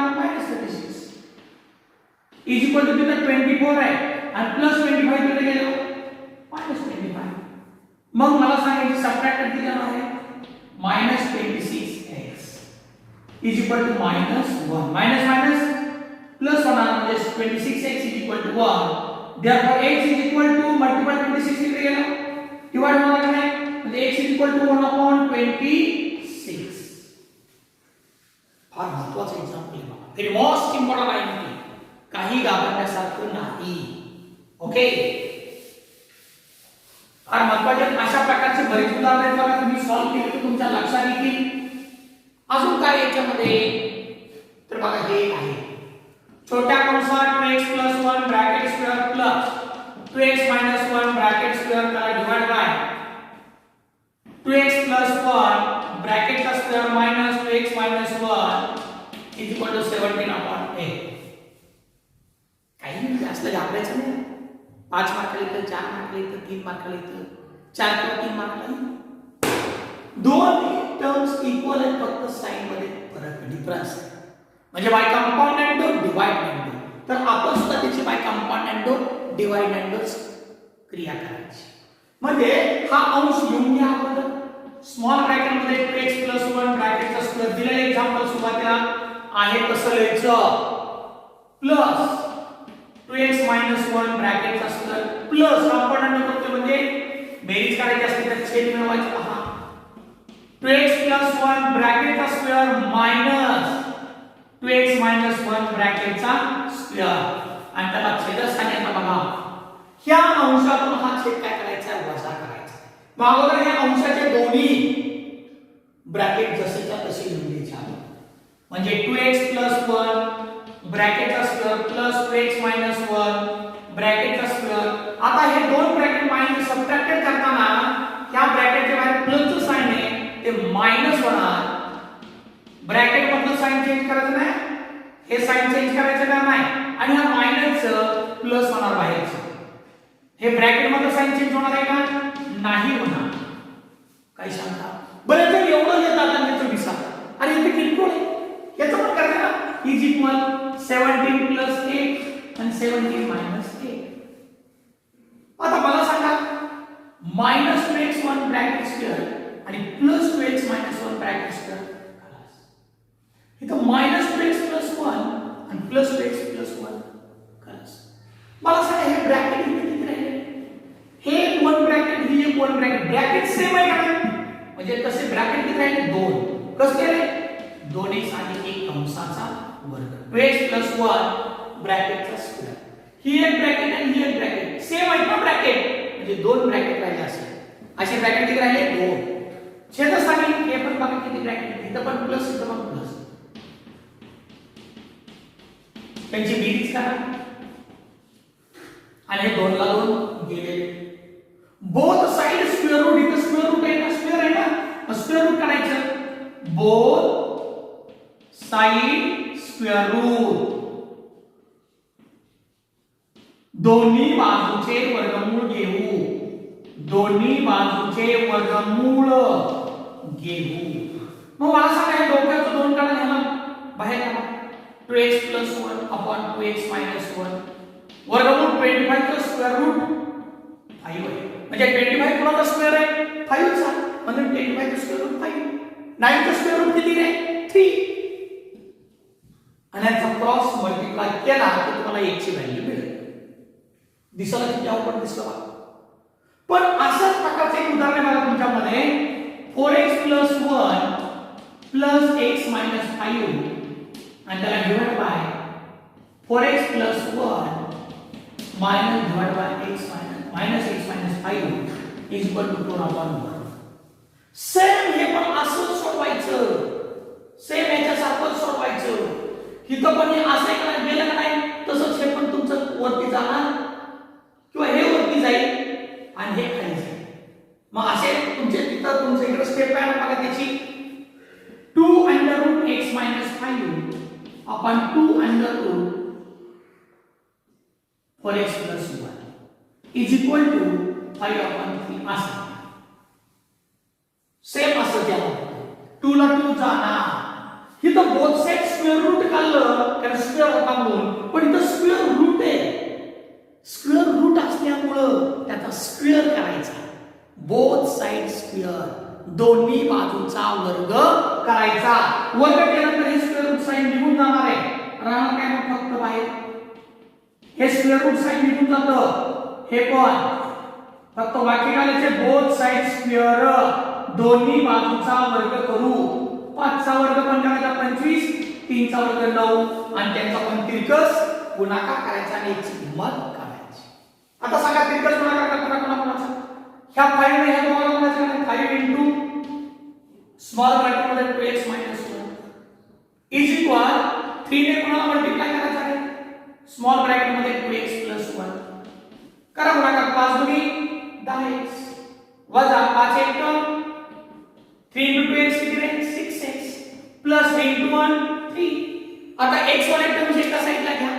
S1: = तिथे 24 आहे आणि +25 तिथे गेलो -25. मग मला सांगायची सबट्रॅक्ट किती येणार आहे -26x = -1 मायनस मायनस प्लस होणार म्हणजे 26x = 1 therefore x मल्टिपल 26 इकडे गेला डिवाइड होणार नाही म्हणजे x = 1/26. फार महत्त्वाचं एक्झाम्पल आहे बाबा व्हेरी मोस्ट इम्पॉर्टंट आहे काही घाबरण्यासारखं नाही. ओके फार महत्त्वाचे अशा प्रकारचे बरेच उदाहरणे आहेत बघा तुम्ही सॉल्व्ह केले तर तुमच्या लक्षात येतील. अजून काय याच्यामध्ये तर बघा हे आहे छोट्या कंसात 2x + 1 bracket square plus 2x - 1 bracket square त्याला डिवाइड बाय 2x + 1 ब्रॅकेट का स्क्वेअर माइनस 2x - 1 = 17/8. काही जास्त घाबरायचं नाही 5 मार्काला इथं 4 मार्काला इथं 3 मार्काला इथं 4 किंवा 3 मार्काला दोन टर्म्स इक्वल आहेत फक्त साइन मध्ये फरक डिफरन्स म्हणजे by compound and divide and तर आपण सुद्धा त्याची by compound and divide and क्रिया करायची. म्हणजे हा अंश लिहून घ्या आपण स्मॉल ब्रॅकेट मध्ये 2x + 1 ब्रॅकेटचा स्क्वेअर दिलेलं एक्झाम्पल सुरुवातीला आहे तसं लिहायचं प्लस 2x - 1 ब्रॅकेटचा स्क्वेअर प्लस कंपाऊंड अँड करतो म्हणजे बेरीज करायची असते तर छेद मिळवायचा पहा 2x + 1 ब्रॅकेटचा स्क्वेअर मायनस 2x - 1 ब्रॅकेटचा स्क्वेअर आणि त्याला छेदस्थानी आता बघा ह्या अंशातून हा छेद काय करायचा वजा करायचा. मग अगोदर ह्या अंशाचे दोन्ही ब्रॅकेट जसेच्या तसे लिहून घ्यायचे म्हणजे 2x + 1 ब्रॅकेटचा स्क्वेअर प्लस 2x मायनस 1 ब्रॅकेटचा स्क्वेअर. आता हे दोन ब्रॅकेट मायनस सबट्रॅक्टेड करताना ह्या ब्रॅकेटच्या बाहेर प्लसचं साइन आहे ते मायनस होणार. ब्रॅकेट मधलं साइन चेंज करायचं नाही, हे साइन चेंज करायचं का नाही, आणि हा मायनसचं प्लस होणार बाहेरचं. हे ब्रॅकेट मधलं साइन चेंज होणार आहे का? नाही होणार. काय सांगता बरं? तर एवढं हे दादांचं विसा आणि इथे किरकोळ आहे, याचं पण करता ना. इज इक्वल 17 प्लस 8 आणि 17 मायनस 8. आता मला सांगा मायनस 2x1 ब्रॅकेट स्क्वेअर आणि plus 2x minus 1 bracket square. इथं मायनस 2x प्लस 1 आणि प्लस 2x प्लस 1 खरंच. मला सांगा हे ब्रॅकेट इथे किती राहिले? हे एक वन ब्रॅकेट, ही एक वन ब्रॅकेट, ब्रॅकेट सेम आहे का? म्हणजे तसे ब्रॅकेट किती राहिले? 2. कसं केले? 2x आणि 1 कंसाचा वर्ग 2x प्लस 1 ब्रॅकेटचा स्क्वेअर. ही एक ब्रॅकेट आणि ही एक ब्रॅकेट सेम आहे ना ब्रॅकेट, म्हणजे दोन ब्रॅकेट राहिले असे. असे ब्रॅकेट किती राहिले? 2. छेदस्थानी हे पण बघा किती ब्रॅकेट, इथं पण प्लस इथं पण प्लस. त्यांची बेरीज करा आणि हे 2 ला 2 गेले. बोथ साइड स्क्वेअर रूट, इथं स्क्वेअर रूट आहे ना, स्क्वेअर आहे ना, स्क्वेअर रूट काढायचं. बोथ साइड स्क्वेअर रूट, दोन्ही बाजूचे वर्गमूळ घेऊ, दोन्ही बाजूचे वर्गमूळ घेऊ. मग मला सांगा हे डोक्याचं 2 काढा, ह्याला बाहेर काढा. 2x plus 1 upon 2x minus 1 वर्गमूळ 25 चा स्क्वेअर रूट 5 आहे. म्हणजे 25 कोणाचा स्क्वेअर आहे? 5 चा, म्हणजे 25 चा स्क्वेअर रूट 5. 9 चा स्क्वेअर रूट किती आहे? 3. आणि याचा क्रॉस मल्टिप्लाय केला तर तुम्हाला 1 ची व्हॅल्यू मिळेल. दिसायला किती अवघड दिसलं बघा. पण अशाच प्रकारचे एक उदाहरण आहे तुमच्यामध्ये 4x plus 1 plus x minus 5 आणि त्याला divide by 4x plus 1 minus divide by x minus x minus 5 is equal to 4/1. Same हे पण असं सोडवायचं, सेम याच्यासारखं सोडवायचं. इथं पण हे असं करायला गेलं का नाही, तसंच हे पण तुमचं वरती जाणार किंवा हे वरती जाईल आणि हे खाली जाईल. मग असे तुमचे तिथं तुमच्या इकडे स्टेप आहे बघा त्याची. 2 under root x minus 5 upon 2 under root 4x plus 1 is equal to 5/3 असं. सेम असं द्या. 2 ला 2 जाणार. इथं बोथ साइड स्क्वेअर रूट काढलं कारण स्क्वेअर होता म्हणून, पण इथं स्क्वेअर रूट आहे. स्क्वेअर रूट असल्यामुळं त्याचा स्क्वेअर करायचा. बोथ साइड स्क्वेअर, दोन्ही बाजूचा वर्ग करायचा. वर्ग केल्यानंतर हे स्क्वेअर रूट साइन निघून जाणार आहे. राहणार काय मग फक्त बाहेर हे स्क्वेअर रूट साइन निघून जातं. हे पण फक्त वाक्य काढायचे बोथ साइड स्क्वेअर, दोन्ही बाजूचा वर्ग करू. 5 चा वर्ग पण करायचा 25, 3 चा वर्ग 9 आणि त्यांचा पण तिरकस गुणाकार करायचा आणि याची किंमत काढायची. आता सांगा तिरकस गुणाकार करताना कोणाचा? ह्या 5 ने ह्या दोघांना गुणाकार 5 इंटू स्मॉल ब्रॅकेट मध्ये 2x मायनस 1 इज इक्वल 3 ने कोणाला मल्टिप्लाय करायचा आहे? स्मॉल ब्रॅकेट मध्ये 2x प्लस 1 करा गुणाकार. 5 दुनी 10x वजा 5 1 3 into 2x किती आहे? 6x plus 3 into 1 3. आता x वर एक टर्म एका साइडला घ्या.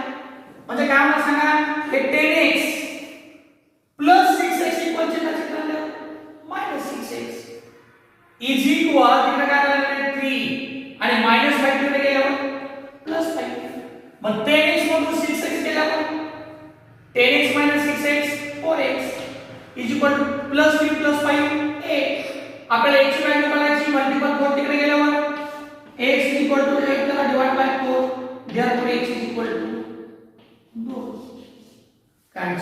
S1: म्हणजे काय मला सांगा हे 10x प्लस 6x इक्वल चे काय झालं? मायनस 6x इज इक्वल तिकडे काय झालं? 3 आणि मायनस 5 कडे गेल्यावर प्लस 5. मग 10x मधून 6x गेल्यावर 10x minus 6x 4x is equal two plus 3 plus 5 8. आपल्याला x ची व्हॅल्यू काढायची. मल्टिपल 4 तिकडे गेल्यावर x इज इक्वल टू 8 त्याला divide by 4 therefore x is equal to 2. काय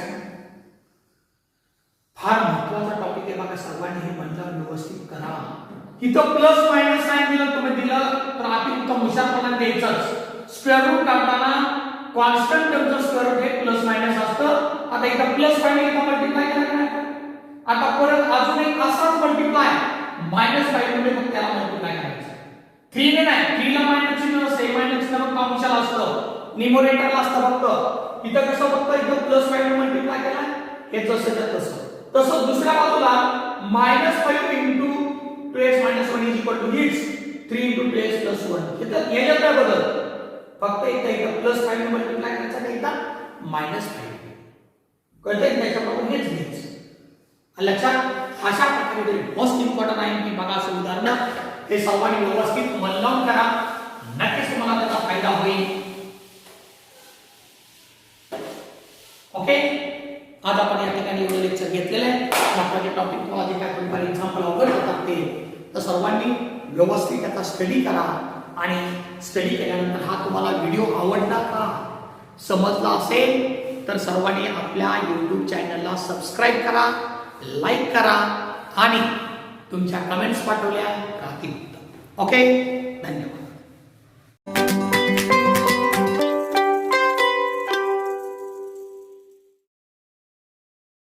S1: फार महत्त्वाचा टॉपिक आहे बघा. सर्वांनी हे म्हटलं व्यवस्थित करा. इथं प्लस मायनस साइन दिलं तुम्ही दिलं तर अतिउत्तम हुशारपणा द्यायचंच. स्क्वेअर रूट काढताना कॉन्स्टंट टर्मचं स्क्वेअर रूट हे प्लस मायनस असतं. आता इथं प्लस 5 ने इथं मल्टिप्लाय केलं नाही. आता परत अजून एक असाच मल्टिप्लाय -5 मध्ये मग त्याला मल्टिप्लाय करायचं. 3 ने नाही, 3 ला मायनस चिन्ह असते, मायनस चिन्ह मग अंशाला असतं. न्यूमरेटरला असतं फक्त, इथं कसं फक्त इथं प्लस 5 ने मल्टिप्लाय केला, हे जसंच्या तसं. तसंच दुसऱ्या बाजूला -5 into 2x - 1 is equal to hits 3 into 2x plus 1. इथं याच्यात काय बदल, फक्त इथं +5 ने मल्टिप्लाय करायचा का इथं -5. कळतंय, त्याच्याबरोबर हेच घ्यायचं. लक्षात अशा प्रकारे तरी मोस्ट इम्पॉर्टंट आहे की बघा असं उदाहरण हे सर्वांनी व्यवस्थित मन लावून करा, नक्कीच तुम्हाला त्याचा फायदा होईल. ओके, आज आपण या ठिकाणी एवढं लेक्चर घेतलेलं आहे. आपला जे टॉपिक किंवा जे काय थोडीफार एक्झाम्पल अवघड होतात ते तर सर्वांनी व्यवस्थित त्याचा स्टडी करा आणि स्टडी केल्यानंतर हा तुम्हाला व्हिडिओ आवडला का, समजला असेल तर सर्वांनी आपल्या YouTube चॅनलला सबस्क्राईब करा, लाईक करा आणि तुमच्या कमेंट्स पाठवल्या राहतील. ओके, धन्यवाद.